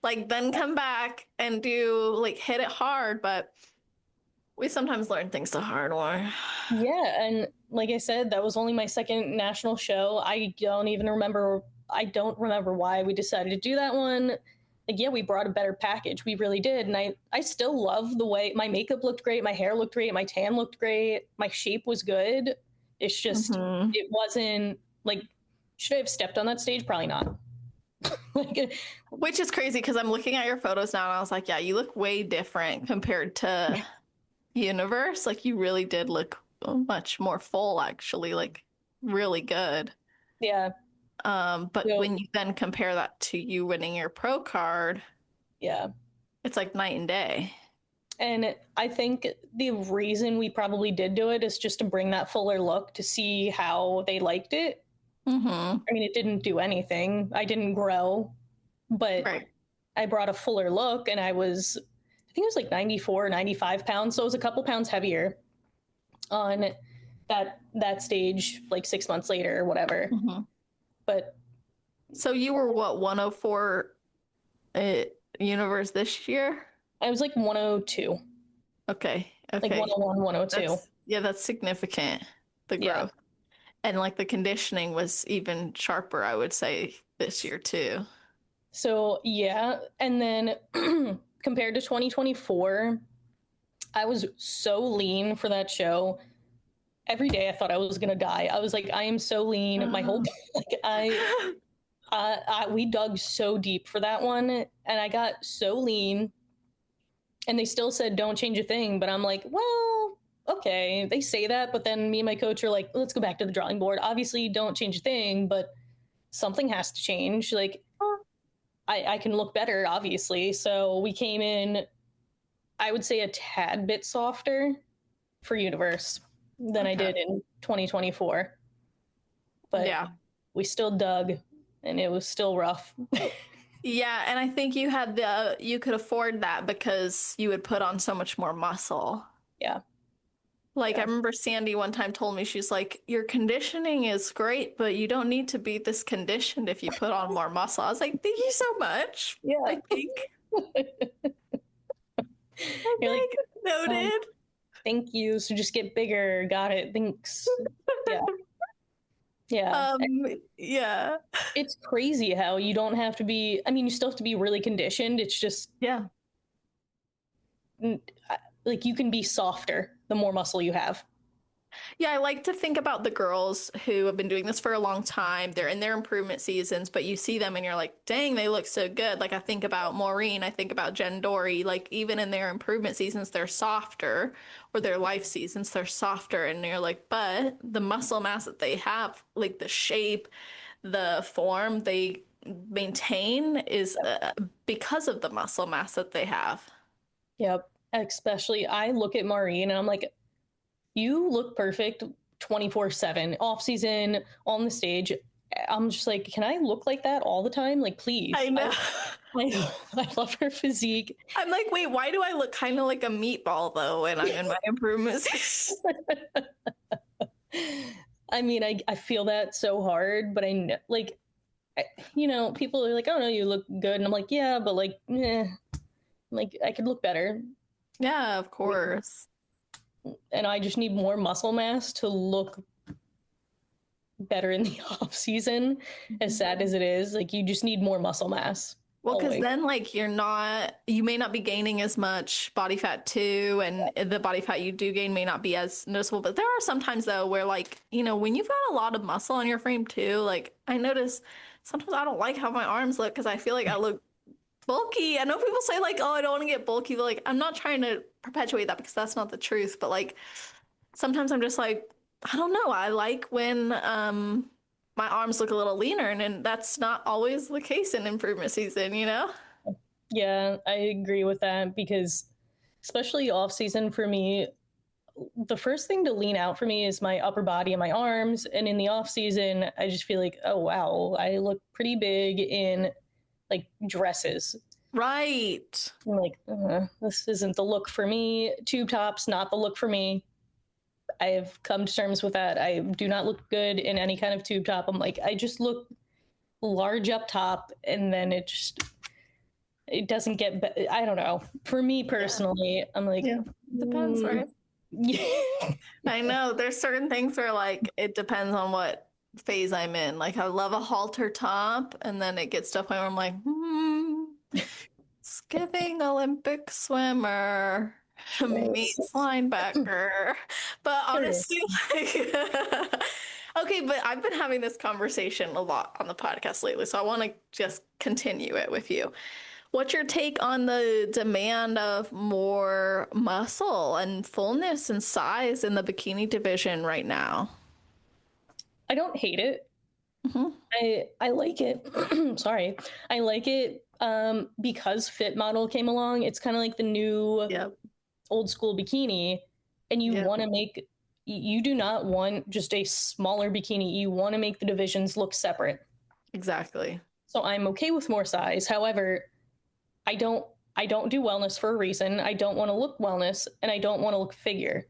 then come back and hit it hard. But we sometimes learn things the hard way. Yeah. And like I said, that was only my second national show. I don't even remember I don't remember why we decided to do that one. Like, yeah, we brought a better package. We really did. And I still love the way my makeup looked great. My hair looked great. My tan looked great. My shape was good. It's just, it wasn't like, should I have stepped on that stage? Probably not. Like, which is crazy because I'm looking at your photos now and I was like, yeah, you look way different compared to Universe. Like you really did look much more full, actually, like really good. yeah. But when you then compare that to you winning your pro card, yeah, it's like night and day. And I think the reason we probably did do it is just to bring that fuller look to see how they liked it. I mean, it didn't do anything. I didn't grow, but I brought a fuller look, and I think it was like 94, 95 pounds. So it was a couple pounds heavier on that stage, like 6 months later or whatever. But so you were what, 104 Universe this year? I was like 102. Okay. Like 101, 102. That's significant, the growth. And like the conditioning was even sharper, I would say, this year too. So yeah. And then compared to 2024, I was so lean for that show. Every day I thought I was gonna die. I was like, I am so lean. My whole we dug so deep for that one, and I got so lean. And they still said don't change a thing, but I'm like, well, okay. They say that, but then me and my coach are like, let's go back to the drawing board. Obviously, don't change a thing, but something has to change. Like, I can look better, obviously. So we came in, I would say, a tad bit softer for Universe than I did in 2024. But we still dug, and it was still rough. Yeah, and I think you could afford that because you would put on so much more muscle. Yeah. Like I remember Sandy one time told me, she's like, your conditioning is great, but you don't need to be this conditioned if you put on more muscle. I was like, thank you so much. Yeah. I think. You're like, noted. Thank you. So just get bigger. Got it. Thanks. Yeah. Yeah. It's crazy how you don't have to be, I mean, you still have to be really conditioned. It's just, like you can be softer the more muscle you have. Yeah, I like to think about the girls who have been doing this for a long time. They're in their improvement seasons, but you see them and you're like, dang, they look so good. Like I think about Maureen, I think about Jen Dory, like even in their improvement seasons, they're softer, or their life seasons, they're softer. And you're like, but the muscle mass that they have, like the shape, the form they maintain is because of the muscle mass that they have. Yep. Especially I look at Maureen and I'm like, you look perfect 24/7, off season, on the stage. I'm just like, can I look like that all the time? Like, please. I know. I love her physique. I'm like, wait, why do I look kind of like a meatball though when I'm in my improvement season? I mean, I feel that so hard, but people are like, oh no, you look good. And I'm like, yeah, but like, like I could look better. Yeah, of course. And I just need more muscle mass to look better in the off season. As sad as it is, like you just need more muscle mass. Well, because then like you may not be gaining as much body fat too, and the body fat you do gain may not be as noticeable. But there are some times though where like, when you've got a lot of muscle on your frame too, like I notice sometimes I don't like how my arms look because I feel like I look bulky. I know people say like, oh, I don't want to get bulky, but like I'm not trying to perpetuate that because that's not the truth. But like sometimes I'm just like, I don't know. I like when my arms look a little leaner, and that's not always the case in improvement season, Yeah, I agree with that because especially off season for me, the first thing to lean out for me is my upper body and my arms. And in the off season, I just feel like, oh wow, I look pretty big in like dresses. Right. I'm like, this isn't the look for me. Tube tops, not the look for me. I have come to terms with that. I do not look good in any kind of tube top. I'm like, I just look large up top, and then it doesn't get, I don't know. For me personally, I'm like, depends, right? Yeah. I know there's certain things where like it depends on what phase I'm in. Like I love a halter top, and then it gets to a point where I'm like, it's giving Olympic swimmer meets linebacker. But Sure. honestly, like, okay, but I've been having this conversation a lot on the podcast lately, so I want to just continue it with you. What's your take on the demand of more muscle and fullness and size in the bikini division right now? I don't hate it. Hmm. I like it. Sorry. I like it because Fit Model came along. It's kind of like the new Yep. old school bikini, and you Yep. want to make, you do not want just a smaller bikini. You want to make the divisions look separate. Exactly. So I'm okay with more size. However, I don't I don't do wellness for a reason. I don't want to look wellness and I don't want to look figure.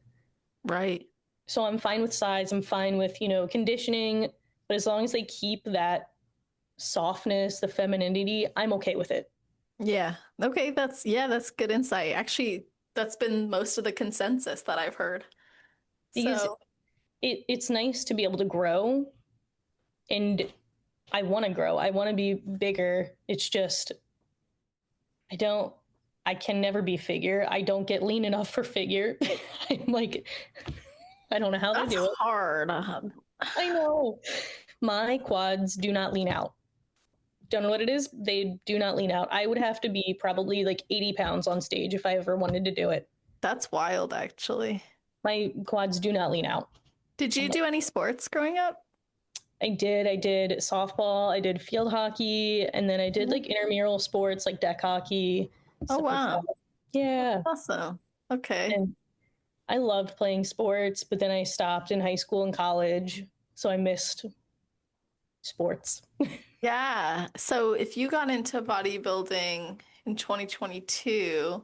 Right. So I'm fine with size. I'm fine with, conditioning, but as long as they keep that softness, the femininity, I'm okay with it. Yeah. Okay, that's good insight. Actually, that's been most of the consensus that I've heard. Because So, it's nice to be able to grow, and I want to grow. I want to be bigger. It's just I don't I can never be figure. I don't get lean enough for figure. I'm like, I don't know how they that's do it. hard. I know. My quads do not lean out. Don't know what it is. They do not lean out. I would have to be probably like 80 pounds on stage if I ever wanted to do it. That's wild, actually. My quads do not lean out. Did I'm you like, do any sports growing up? I did softball, I did field hockey, and then I did like intramural sports like deck hockey, Oh, stuff like wow. that. Yeah. Awesome. Okay. And I loved playing sports, but then I stopped in high school and college. So I missed sports. Yeah. So if you got into bodybuilding in 2022,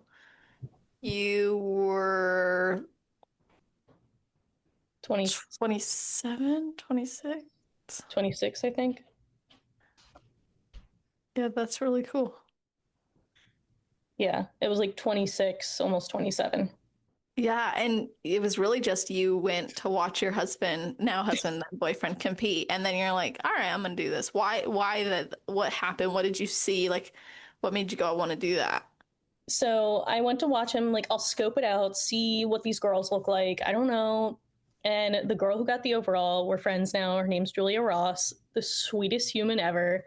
you were 20, 27, 26? 26, I think. Yeah, that's really cool. Yeah. It was like 26, almost 27. Yeah, and it was really just you went to watch your husband, now husband, then boyfriend compete, and then you're like, all right, I'm gonna do this. Why that? What happened? What did you see? Like, what made you go, I want to do that? So I went to watch him, like, I'll scope it out, see what these girls look like. I don't know. And the girl who got the overall, we're friends now. Her name's Julia Ross, the sweetest human ever.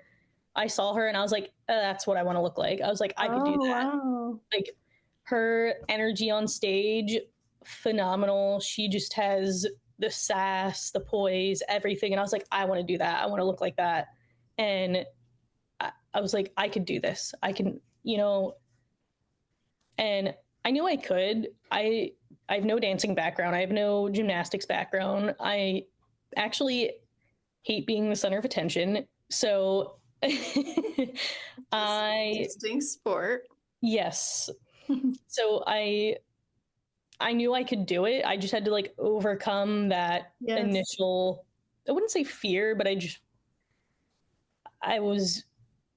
I saw her and I was like, that's what I want to look like. I was like, I could do Oh, that. wow. Like, her energy on stage, phenomenal. She just has the sass, the poise, everything. And I was like, I want to do that. I want to look like that. And I was like, I could do this. I can, and I knew I could. I have no dancing background. I have no gymnastics background. I actually hate being the center of attention. So I Interesting sport. yes. So I knew I could do it. I just had to like overcome that Yes. initial, I wouldn't say fear, but I was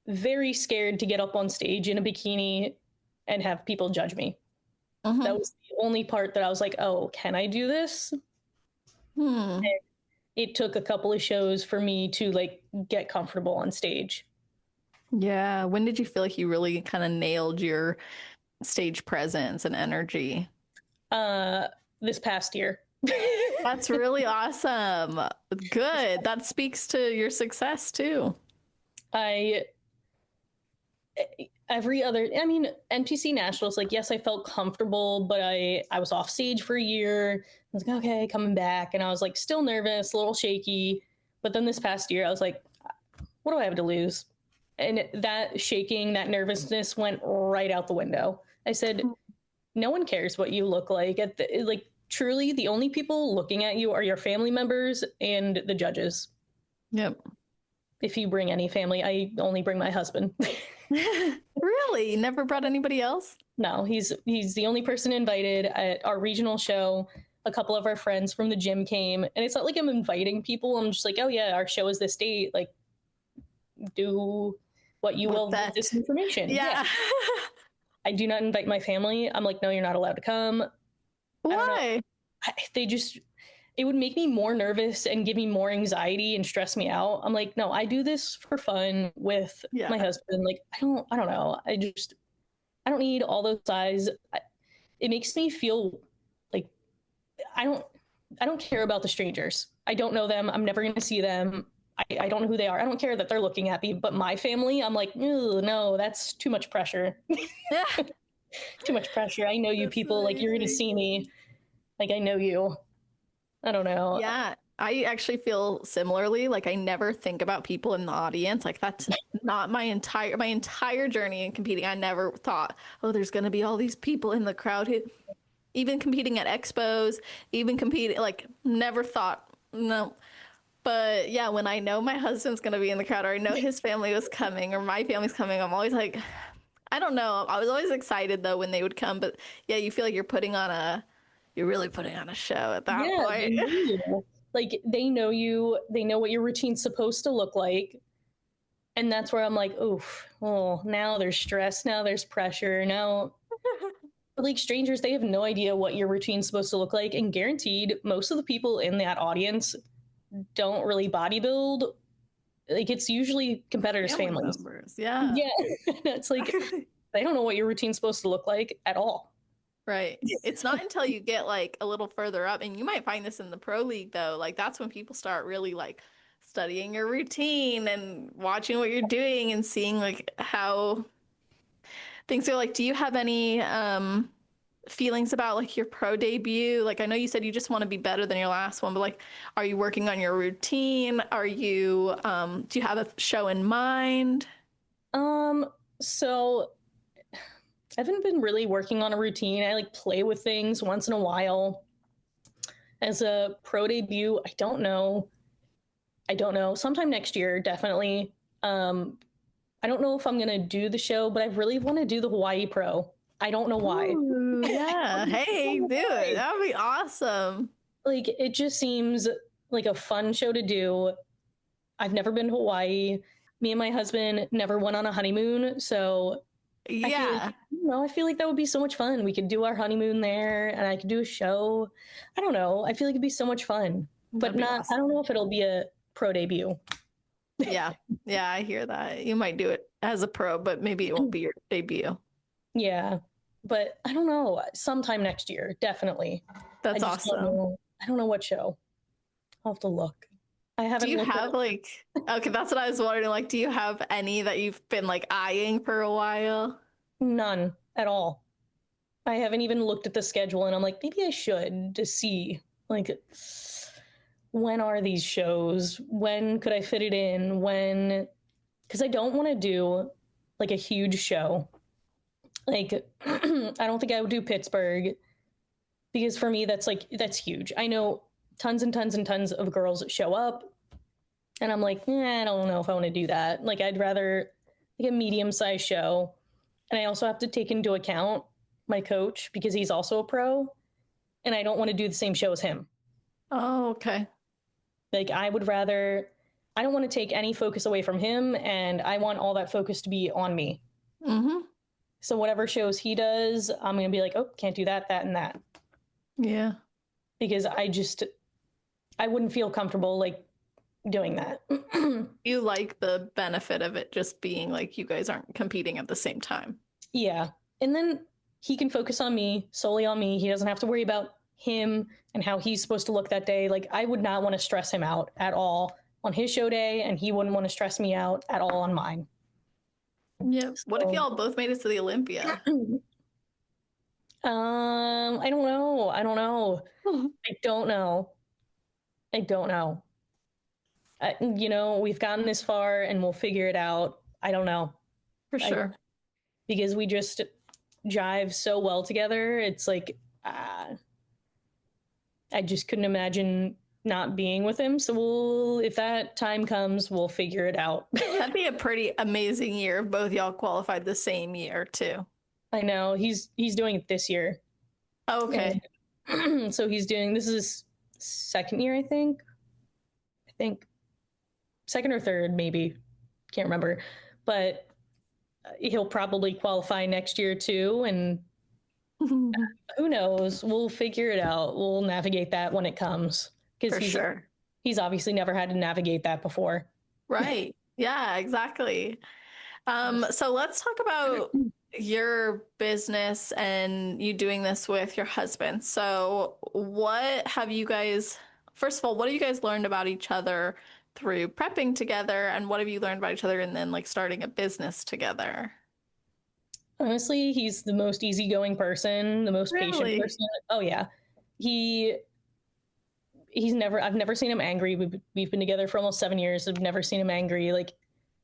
very scared to get up on stage in a bikini and have people judge me. That was the only part that I was like, oh, can I do this? Hmm. It took a couple of shows for me to like get comfortable on stage. Yeah. When did you feel like you really kind of nailed your stage presence and energy? This past year. That's really awesome. Good. That speaks to your success too. I I mean, NPC Nationals, like, yes, I felt comfortable, but I was off stage for a year. I was like, okay, coming back. And I was like, still nervous, a little shaky. But then this past year, I was like, what do I have to lose? And that shaking, that nervousness went right out the window. I said, no one cares what you look like. Like, truly, the only people looking at you are your family members and the judges. Yep. If you bring any family, I only bring my husband. Really? Never brought anybody else? No, he's the only person invited at our regional show. A couple of our friends from the gym came, and it's not like I'm inviting people. I'm just like, oh yeah, our show is this date. Like, do what you will with this information. Yeah. I do not invite my family. I'm like, no, you're not allowed to come. Why? They just it would make me more nervous and give me more anxiety and stress me out. I'm like, no, I do this for fun with my husband. Like, I don't know. I don't need all those sides. It makes me feel like I don't care about the strangers. I don't know them. I'm never going to see them. I don't know who they are. I don't care that they're looking at me, but my family, I'm like, no, that's too much pressure. Yeah. Too much pressure. I know you That's people, like, you're going to amazing. see me. Like, I know you. I don't know. Yeah, I actually feel similarly. Like I never think about people in the audience. Like that's not my entire journey in competing. I never thought, oh, there's gonna be all these people in the crowd who even competing at expos, even competing like never thought, no. But yeah, when I know my husband's gonna be in the crowd or I know his family was coming or my family's coming, I'm always like, I don't know. I was always excited though when they would come, but yeah, you feel like you're really putting on a show at that Yeah, they point. know you. Like, they know you. They know what your routine's supposed to look like. And that's where I'm like, oof, oh, now there's stress. Now there's pressure. Now, but like strangers, they have no idea what your routine's supposed to look like. And guaranteed, most of the people in that audience don't really bodybuild. Like, it's usually competitors' Family families. members, yeah. Yeah. It's like, they don't know what your routine's supposed to look like at all. Right. It's not until you get like a little further up, and you might find this in the pro league though, like that's when people start really like studying your routine and watching what you're doing and seeing like how things are like. Do you have any feelings about like your pro debut? Like I know you said you just want to be better than your last one, but like are you working on your routine? Are you do you have a show in mind? So I haven't been really working on a routine. I like play with things once in a while. As a pro debut, I don't know. Sometime next year, definitely. I don't know if I'm gonna do the show, but I really want to do the Hawaii Pro. I don't know why. Ooh, yeah. Hey, do it. That would be awesome. Like, it just seems like a fun show to do. I've never been to Hawaii. Me and my husband never went on a honeymoon, so Yeah. I feel like that would be so much fun. We could do our honeymoon there, and I could do a show. I don't know. I feel like it'd be so much fun, but That'd be not. awesome. I don't know if it'll be a pro debut. Yeah. Yeah, I hear that. You might do it as a pro, but maybe it won't be your debut. Yeah, but I don't know. Sometime next year, definitely. That's I just don't awesome. know. I don't know what show. I'll have to look. I haven't Do you looked have at like, okay, that's what I was wondering. Like, do you have any that you've been like eyeing for a while? none at all. I haven't even looked at the schedule, and I'm like, maybe I should to see, like, when are these shows? When could I fit it in? When? Because I don't want to do like a huge show. Like, I don't think I would do Pittsburgh, because for me that's huge. I know tons and tons and tons of girls show up, and I'm like, I don't know if I want to do that. Like, I'd rather like a medium-sized show. And I also have to take into account my coach, because he's also a pro, and I don't want to do the same show as him. Oh, okay. Like, I don't want to take any focus away from him, and I want all that focus to be on me. Mm-hmm. So whatever shows he does, I'm going to be like, oh, can't do that, that, and that. Yeah. Because I wouldn't feel comfortable like doing that. You like the benefit of it just being like you guys aren't competing at the same time. Yeah. And then he can focus on me, solely on me. He doesn't have to worry about him and how he's supposed to look that day. Like, I would not want to stress him out at all on his show day, and he wouldn't want to stress me out at all on mine. Yeah. What if y'all both made it to the Olympia? I don't know. I don't know. We've gotten this far, and we'll figure it out. I don't know. For sure. Because we just jive so well together. It's like, I just couldn't imagine not being with him. So if that time comes, we'll figure it out. That'd be a pretty amazing year if both y'all qualified the same year too. I know he's doing it this year. Okay. And so this is his second year, I think second or third, maybe, can't remember, but he'll probably qualify next year too. And who knows? We'll figure it out. We'll navigate that when it comes. because For sure. he's obviously never had to navigate that before. Right. Yeah, exactly. So let's talk about your business and you doing this with your husband. So what have you guys, first of all, what have you guys learned about each other through prepping together, and what have you learned about each other and then like starting a business together? Honestly, he's the most easygoing person, the most patient Really? person. Oh yeah. He I've never seen him angry. We've been together for almost 7 years. I've never seen him angry. Like,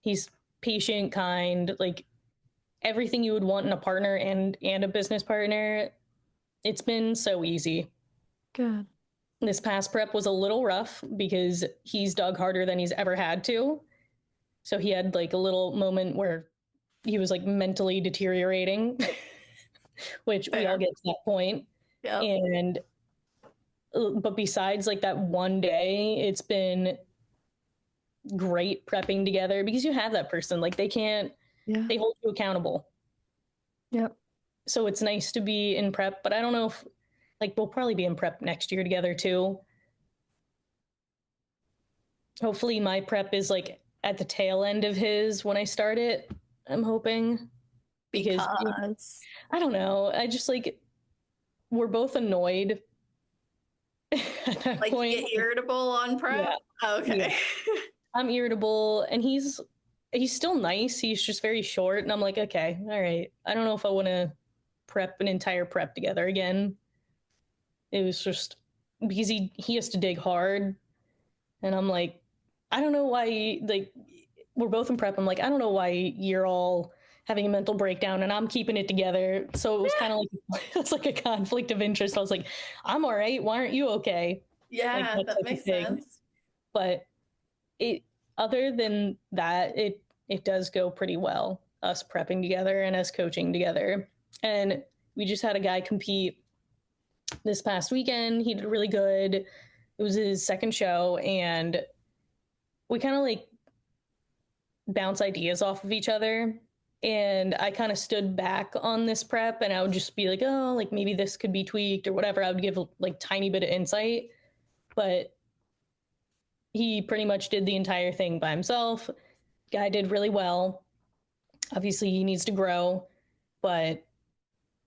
he's patient, kind, like everything you would want in a partner and a business partner. It's been so easy. Good. This past prep was a little rough because he's dug harder than he's ever had to. So he had like a little moment where he was like mentally deteriorating, which we all Fair. get to that point. Yep. And but besides like that one day, it's been great prepping together because you have that person. Like, they Yeah. hold you accountable. Yep. So it's nice to be in prep, but I don't know if, like, we'll probably be in prep next year together too. Hopefully my prep is like at the tail end of his when I start it. I'm hoping, because Because I don't know. I just like, we're both annoyed at that like you point. get irritable on prep. Yeah. Okay. I'm irritable, and he's still nice. He's just very short, and I'm like, okay, all right. I don't know if I want to prep an entire prep together again. It was just because he has to dig hard, and I'm like, I don't know why. Like, we're both in prep. I'm like, I don't know why you're all having a mental breakdown and I'm keeping it together. So it was kind of like it's like a conflict of interest. I was like, I'm all right. Why aren't you okay? Like, Yeah, that that type of makes thing. sense. But it other than that, it does go pretty well, us prepping together and us coaching together. And we just had a guy compete this past weekend. He did really good. It was his second show, and we kind of like bounce ideas off of each other. And I kind of stood back on this prep, and I would just be like, oh, like maybe this could be tweaked or whatever. I would give like tiny bit of insight, but he pretty much did the entire thing by himself. Guy did really well. Obviously, he needs to grow, but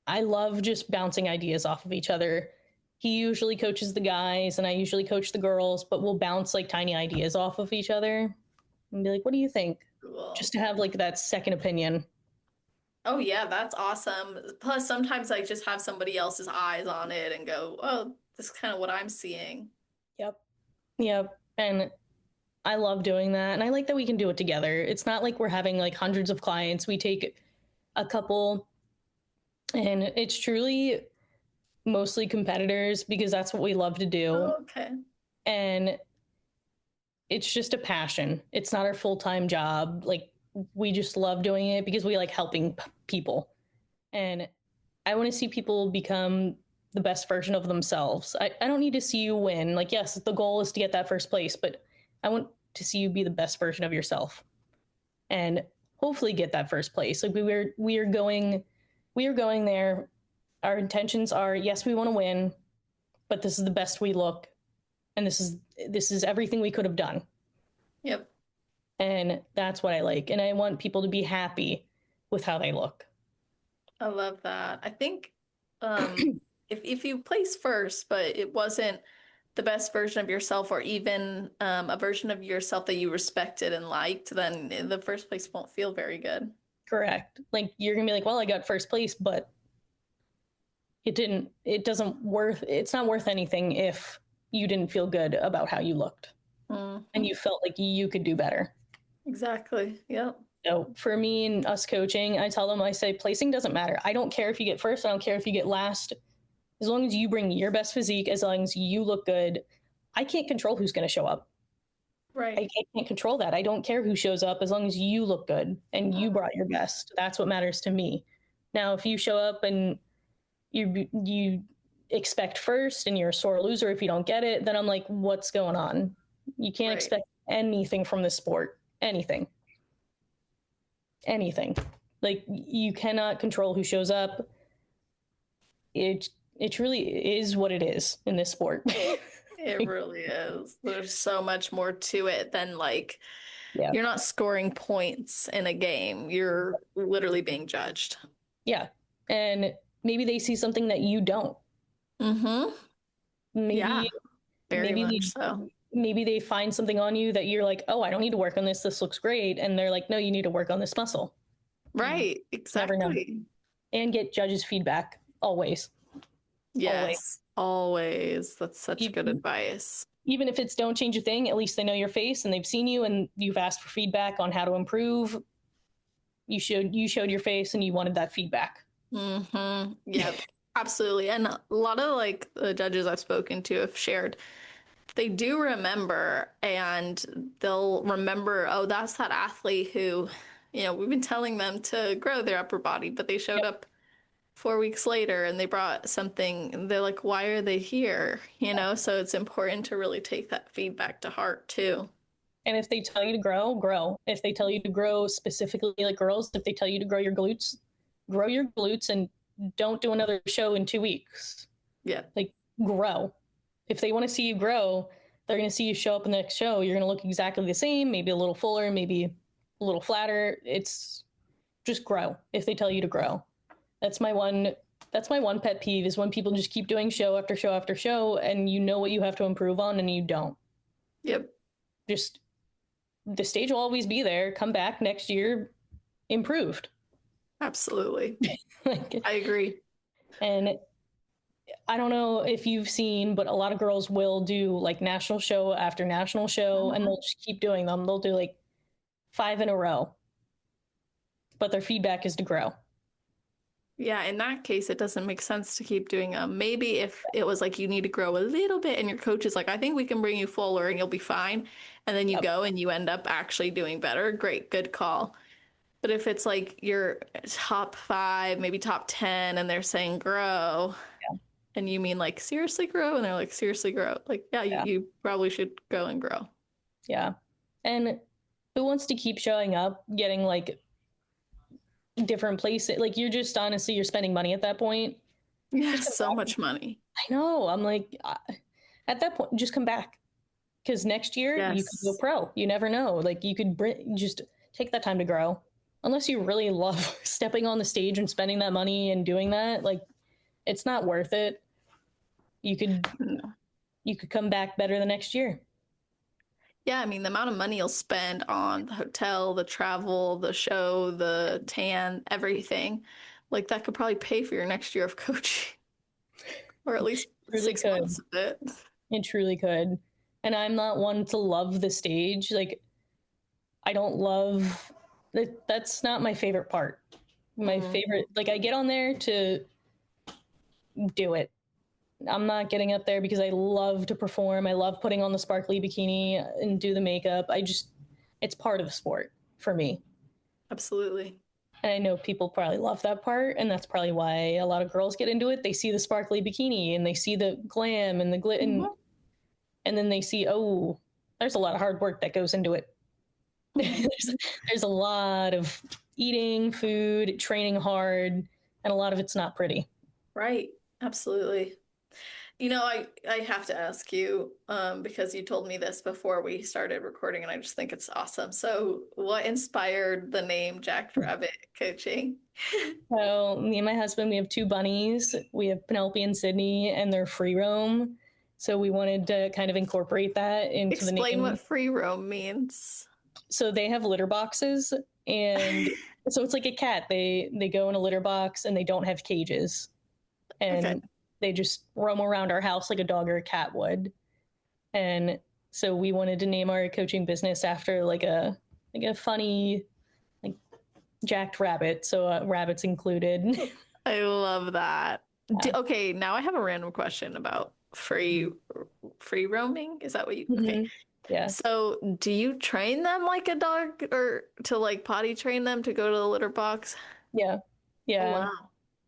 I love just bouncing ideas off of each other. He usually coaches the guys, and I usually coach the girls, but we'll bounce like tiny ideas off of each other and be like, what do you think? Cool. Just to have like that second opinion. Oh yeah, that's awesome. Plus, sometimes I just have somebody else's eyes on it and go, "Oh, this is kind of what I'm seeing." Yep. Yep. And I love doing that. And I like that we can do it together. It's not like we're having like hundreds of clients. We take a couple, and it's truly mostly competitors because that's what we love to do. Okay. And it's just a passion. It's not our full-time job. Like, we just love doing it because we like helping people. And I want to see people become the best version of themselves. I don't need to see you win. Like, yes, the goal is to get that first place, but I want to see you be the best version of yourself and hopefully get that first place. Like, we are going there. Our intentions are, yes, we want to win, but this is the best we look, and this is everything we could have done. Yep. And that's what I like. And I want people to be happy with how they look. I love that. I think if you place first, but it wasn't the best version of yourself, or even a version of yourself that you respected and liked, then the first place won't feel very good. Correct. Like, you're going to be like, well, I got first place, but it's not worth anything if you didn't feel good about how you looked and you felt like you could do better. Exactly. Yep. So for me and us coaching, I tell them, I say, placing doesn't matter. I don't care if you get first. I don't care if you get last. As long as you bring your best physique, as long as you look good, I can't control who's going to show up. Right. I can't control that. I don't care who shows up as long as you look good and you brought your best. That's what matters to me. Now, if you show up and you expect first and you're a sore loser if you don't get it, then I'm like, what's going on? You can't expect anything from this sport. Anything. Like, you cannot control who shows up. It truly is what it is in this sport. It really is. There's so much more to it than like Yeah. you're not scoring points in a game. You're literally being judged. Yeah. And maybe they see something that you don't. Mm-hmm. Yeah, Maybe very maybe much they so. maybe they find something on you that you're like, oh, I don't need to work on this. This looks great. And they're like, no, you need to work on this muscle. Right, Never know. exactly. And get judges' feedback always. Always. Yes, always. That's such good Even, advice. even if it's don't change a thing, at least they know your face and they've seen you and you've asked for feedback on how to improve. You showed your face and you wanted that feedback. Mm-hmm. Yep, absolutely. And a lot of like the judges I've spoken to have shared they do remember and they'll remember, oh, that's that athlete who, we've been telling them to grow their upper body, but they showed Yep. up 4 weeks later and they brought something. And they're like, why are they here? So it's important to really take that feedback to heart too. And if they tell you to grow, grow. If they tell you to grow specifically like girls, if they tell you to grow your glutes and don't do another show in 2 weeks. Yeah. Like grow. If they want to see you grow, they're going to see you show up in the next show. You're going to look exactly the same, maybe a little fuller, maybe a little flatter. It's just grow if they tell you to grow. That's my one pet peeve is when people just keep doing show after show after show and you know what you have to improve on and you don't. Yep. Just the stage will always be there. Come back next year improved. Absolutely. Like, I agree. and I don't know if you've seen, but a lot of girls will do like national show after national show and they'll just keep doing them. They'll do like 5 in a row, but their feedback is to grow. Yeah, in that case, it doesn't make sense to keep doing them. Maybe if it was like you need to grow a little bit and your coach is like, I think we can bring you fuller and you'll be fine. And then you Yep. go and you end up actually doing better. Great, good call. But if it's like your top 5, maybe top 10, and they're saying grow, and you mean like seriously grow, and they're like seriously grow, like, yeah, Yeah. you probably should go and grow. Yeah. And who wants to keep showing up, getting like different places? Like you're just honestly, you're spending money at that point. Yeah, Just come so back. much money. I know. I'm like, at that point, just come back. Because next year you could go Yes. pro. You never know. Like you could just take that time to grow. Unless you really love stepping on the stage and spending that money and doing that, like it's not worth it. You could No. you could come back better the next year. Yeah, I mean, the amount of money you'll spend on the hotel, the travel, the show, the tan, everything, like that could probably pay for your next year of coaching, or at least Really 6 months could. of it. It truly could. And I'm not one to love the stage. Like I don't love that's not my favorite part. My favorite, like I get on there to do it. I'm not getting up there because I love to perform. I love putting on the sparkly bikini and do the makeup. It's part of the sport for me. Absolutely. And I know people probably love that part, and that's probably why a lot of girls get into it. They see the sparkly bikini and they see the glam and the glit, and then they see, oh, there's a lot of hard work that goes into it. there's a lot of eating, food, training hard, and a lot of it's not pretty. Right. Absolutely. I have to ask you, because you told me this before we started recording, and I just think it's awesome. So, what inspired the name Jack Rabbit Coaching? So me and my husband, we have 2 bunnies. We have Penelope and Sydney, and they're free roam. So we wanted to kind of incorporate that into the Explain name. what free roam means. So they have litter boxes, and so it's like a cat. They go in a litter box, and they don't have cages, and Okay. they just roam around our house like a dog or a cat would. And so we wanted to name our coaching business after like a funny like jacked rabbit, so rabbits included. I love that. Yeah. Okay, now I have a random question about free roaming. Is that what you okay. Yeah. So do you train them like a dog or to like potty train them to go to the litter box? Yeah. Oh, Yeah. wow.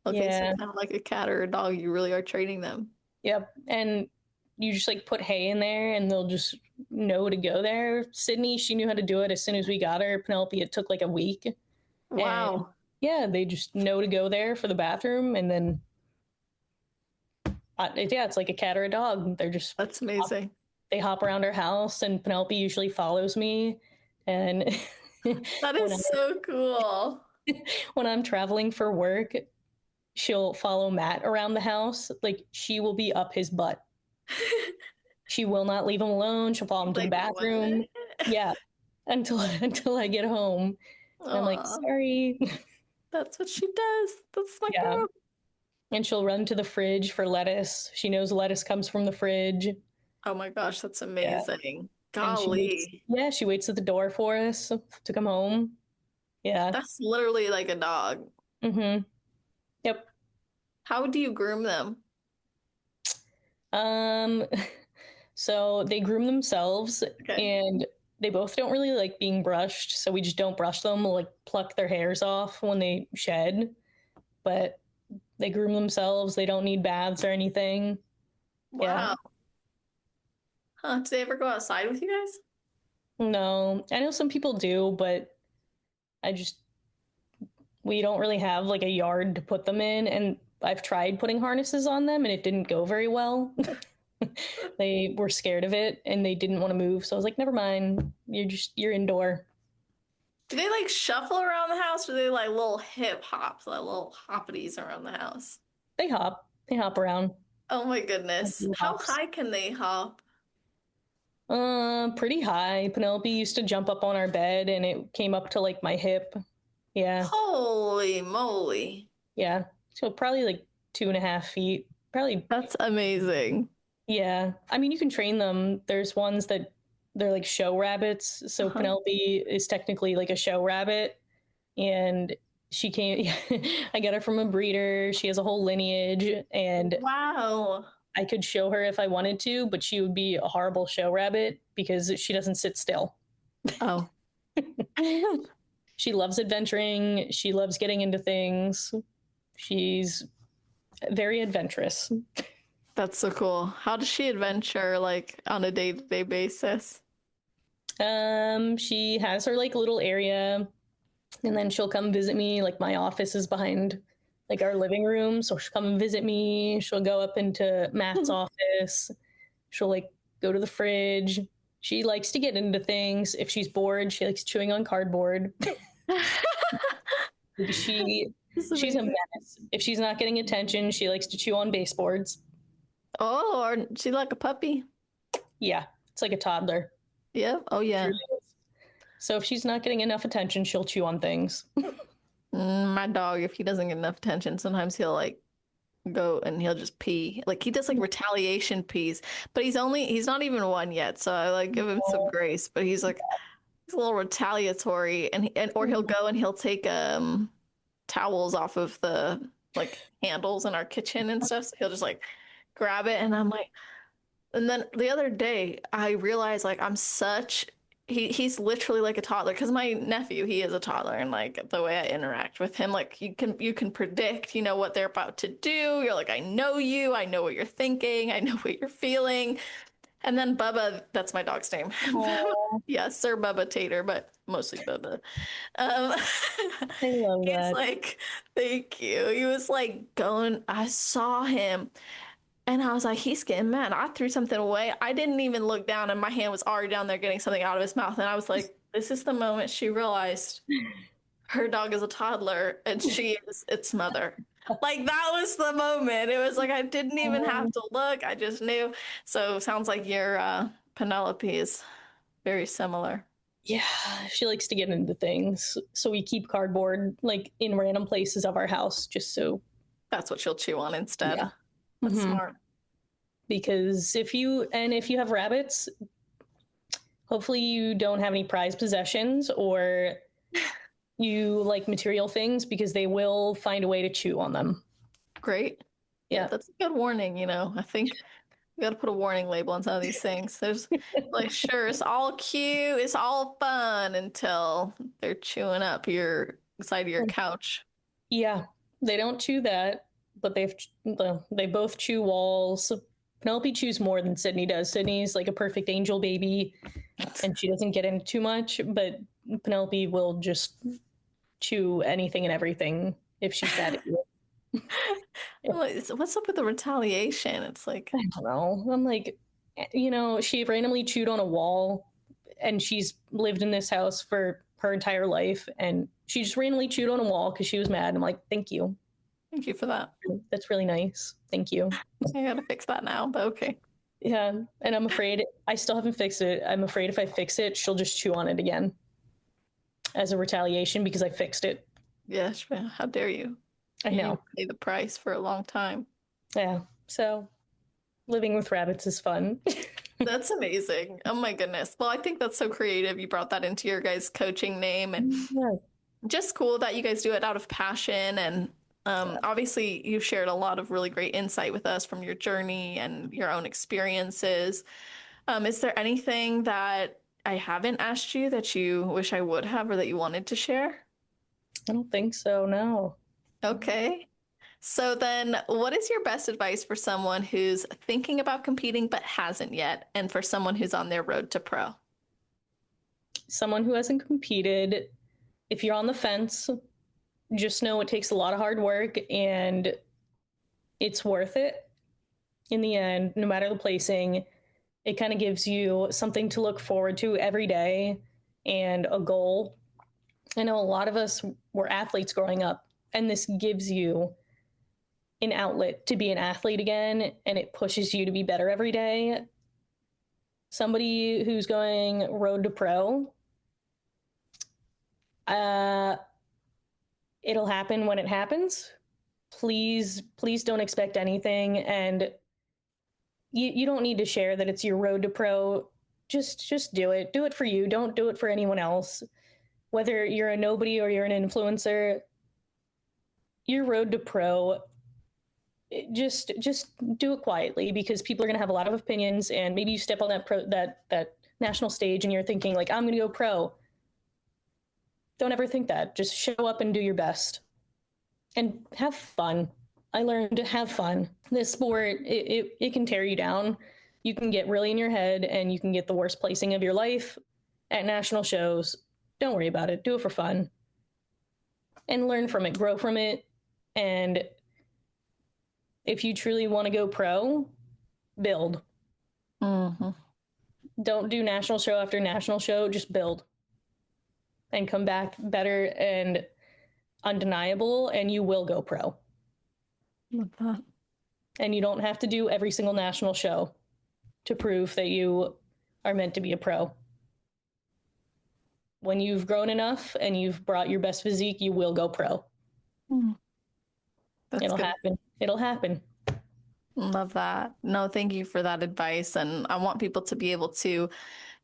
Okay, Yeah. so kind of like a cat or a dog, you really are training them. Yep. And you just like put hay in there and they'll just know to go there. Sydney, she knew how to do it as soon as we got her. Penelope, it took like a week. And Wow. yeah, they just know to go there for the bathroom. And then Yeah, it's like a cat or a dog. They're just That's amazing. they hop around our house, and Penelope usually follows me. And That when is so cool. when I'm traveling for work, she'll follow Matt around the house. Like she will be up his butt. She will not leave him alone. She'll follow him to the Like bathroom. what? Yeah, until I get home. And I'm like, Aw, sorry. that's what she does. That's my Yeah. girl. And she'll run to the fridge for lettuce. She knows lettuce comes from the fridge. Oh my gosh, that's Yeah. amazing. And Golly. she waits at the door for us to come home. Yeah. That's literally like a dog. Mm-hmm. Yep. How do you groom them? Um, so they groom themselves, Okay. and they both don't really like being brushed, so we just don't brush them. We'll like pluck their hairs off when they shed, but they groom themselves. They don't need baths or anything. Yeah. Wow. Huh, do they ever go outside with you guys? No, I know some people do, but I just we don't really have like a yard to put them in, and I've tried putting harnesses on them and it didn't go very well. They were scared of it and they didn't want to move, so I was like, never mind, you're indoor. Do they like shuffle around the house or do they like little hip hops, like little hoppities around the house? They hop around. Oh my goodness. How Hops. high can they hop? Pretty high. Penelope used to jump up on our bed and it came up to like my hip. Yeah. Holy moly. Yeah. So probably like 2.5 feet. Probably. That's amazing. Yeah. I mean, you can train them. There's ones that they're like show rabbits. So Uh-huh. Penelope is technically like a show rabbit. And she came, I got her from a breeder. She has a whole lineage. And Wow. I could show her if I wanted to, but she would be a horrible show rabbit because she doesn't sit still. Oh. She loves adventuring. She loves getting into things. She's very adventurous. That's so cool. How does she adventure like on a day-to-day basis? She has her like little area, and then she'll come visit me. Like my office is behind like our living room, so she'll come and visit me. She'll go up into Matt's office. She'll like go to the fridge. She likes to get into things. If she's bored, she likes chewing on cardboard. She This is she's a amazing. menace. If she's not getting attention, she likes to chew on baseboards. Oh, or she like a puppy? Yeah, it's like a toddler. Yep. Oh yeah. So if she's not getting enough attention, she'll chew on things. My dog, if he doesn't get enough attention, sometimes he'll like go and he'll just pee. Like he does like retaliation pees, but he's not even one yet, so I like give him some grace. But he's a little retaliatory, or he'll go and he'll take towels off of the like handles in our kitchen and stuff. So he'll just like grab it, and I'm like, and then the other day I realized like he's literally like a toddler because my nephew, he is a toddler, and like the way I interact with him, like you can predict, what they're about to do. You're like, I know you, I know what you're thinking, I know what you're feeling. And then Bubba, that's my dog's name. Yes, Sir Bubba Tater, but mostly Bubba. Um, I love he's that. like, thank you. He was like going, I saw him and I was like, he's getting mad. I threw something away. I didn't even look down and my hand was already down there getting something out of his mouth. And I was like, this is the moment she realized her dog is a toddler and she is its mother. Like that was the moment. It was like I didn't even have to look. I just knew. So sounds like your Penelope is very similar. Yeah, she likes to get into things. So we keep cardboard like in random places of our house just so. That's what she'll chew on instead. Yeah. That's Mhm. smart. Because if you have rabbits, hopefully you don't have any prized possessions or you like material things because they will find a way to chew on them. Great. Yeah. That's a good warning, I think we got to put a warning label on some of these things. There's like, sure, it's all cute, it's all fun until they're chewing up your side of your couch. Yeah, they don't chew that, but they both chew walls. Penelope chews more than Sydney does. Sydney's like a perfect angel baby, and she doesn't get into too much. But Penelope will just chew anything and everything if she's bad at it. Like, what's up with the retaliation? It's like, I don't know. I'm like, she randomly chewed on a wall, and she's lived in this house for her entire life, and she just randomly chewed on a wall because she was mad. I'm like, thank you. thank you for that. That's really nice. Thank you. I gotta fix that now, but okay. Yeah, and I'm afraid I still haven't fixed it. I'm afraid if I fix it, she'll just chew on it again as a retaliation because I fixed it. Yes, how dare you? I You know. pay the price for a long time. Yeah. So living with rabbits is fun. That's amazing. Oh my goodness. Well, I think that's so creative. You brought that into your guys' coaching name, and Yeah. just cool that you guys do it out of passion. And obviously, you've shared a lot of really great insight with us from your journey and your own experiences. Is there anything that I haven't asked you that you wish I would have or that you wanted to share? I don't think so, no. Okay. So then, what is your best advice for someone who's thinking about competing but hasn't yet, and for someone who's on their road to pro? Someone who hasn't competed, if you're on the fence, just know it takes a lot of hard work and it's worth it in the end, no matter the placing. It kind of gives you something to look forward to every day and a goal. I know a lot of us were athletes growing up, and this gives you an outlet to be an athlete again, and it pushes you to be better every day. Somebody who's going road to pro, it'll happen when it happens. Please don't expect anything, and you don't need to share that it's your road to pro. Just do it. Do it for you. Don't do it for anyone else. Whether you're a nobody or you're an influencer, your road to pro, just do it quietly, because people are going to have a lot of opinions, and maybe you step on that national stage and you're thinking like, I'm going to go pro. Don't ever think that. Just show up and do your best and have fun. I learned to have fun. This sport, it can tear you down. You can get really in your head and you can get the worst placing of your life at national shows. Don't worry about it. Do it for fun and learn from it, grow from it. And if you truly want to go pro, build. Mm-hmm. Don't do national show after national show. Just build and come back better and undeniable, and you will go pro. Love that. And you don't have to do every single national show to prove that you are meant to be a pro. When you've grown enough and you've brought your best physique, you will go pro. It'll happen. It'll happen. Love that. No, thank you for that advice. And I want people to be able to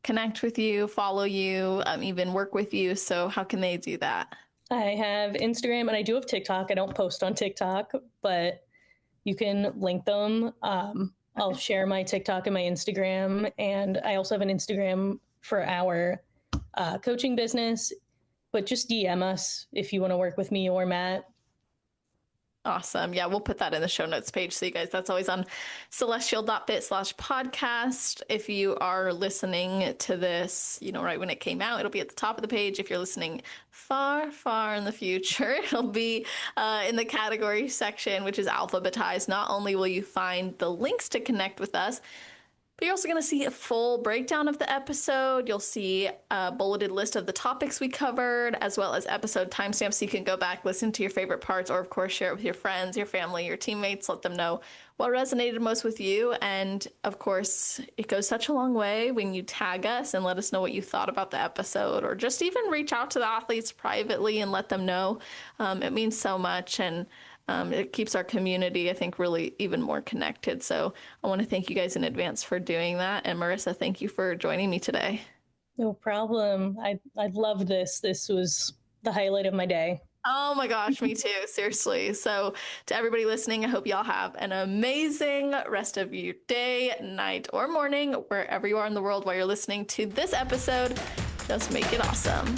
connect with you, follow you, even work with you. So how can they do that? I have Instagram and I do have TikTok. I don't post on TikTok, but you can link them. I'll share my TikTok and my Instagram. And I also have an Instagram for our coaching business, but just DM us if you want to work with me or Matt. Awesome. Yeah, we'll put that in the show notes page. So you guys, that's always on celestial.fit/podcast. If you are listening to this, right when it came out, it'll be at the top of the page. If you're listening far, far in the future, it'll be in the category section, which is alphabetized. Not only will you find the links to connect with us, but you're also going to see a full breakdown of the episode. You'll see a bulleted list of the topics we covered, as well as episode timestamps, so you can go back, listen to your favorite parts, or of course share it with your friends, your family, your teammates. Let them know what resonated most with you. And of course, it goes such a long way when you tag us and let us know what you thought about the episode, or just even reach out to the athletes privately and let them know. It means so much. And it keeps our community, I think, really even more connected. So I want to thank you guys in advance for doing that. And Marissa, thank you for joining me today. No problem. I love this. This was the highlight of my day. Oh my gosh, me too. Seriously. So to everybody listening, I hope y'all have an amazing rest of your day, night, or morning, wherever you are in the world while you're listening to this episode. Just make it awesome.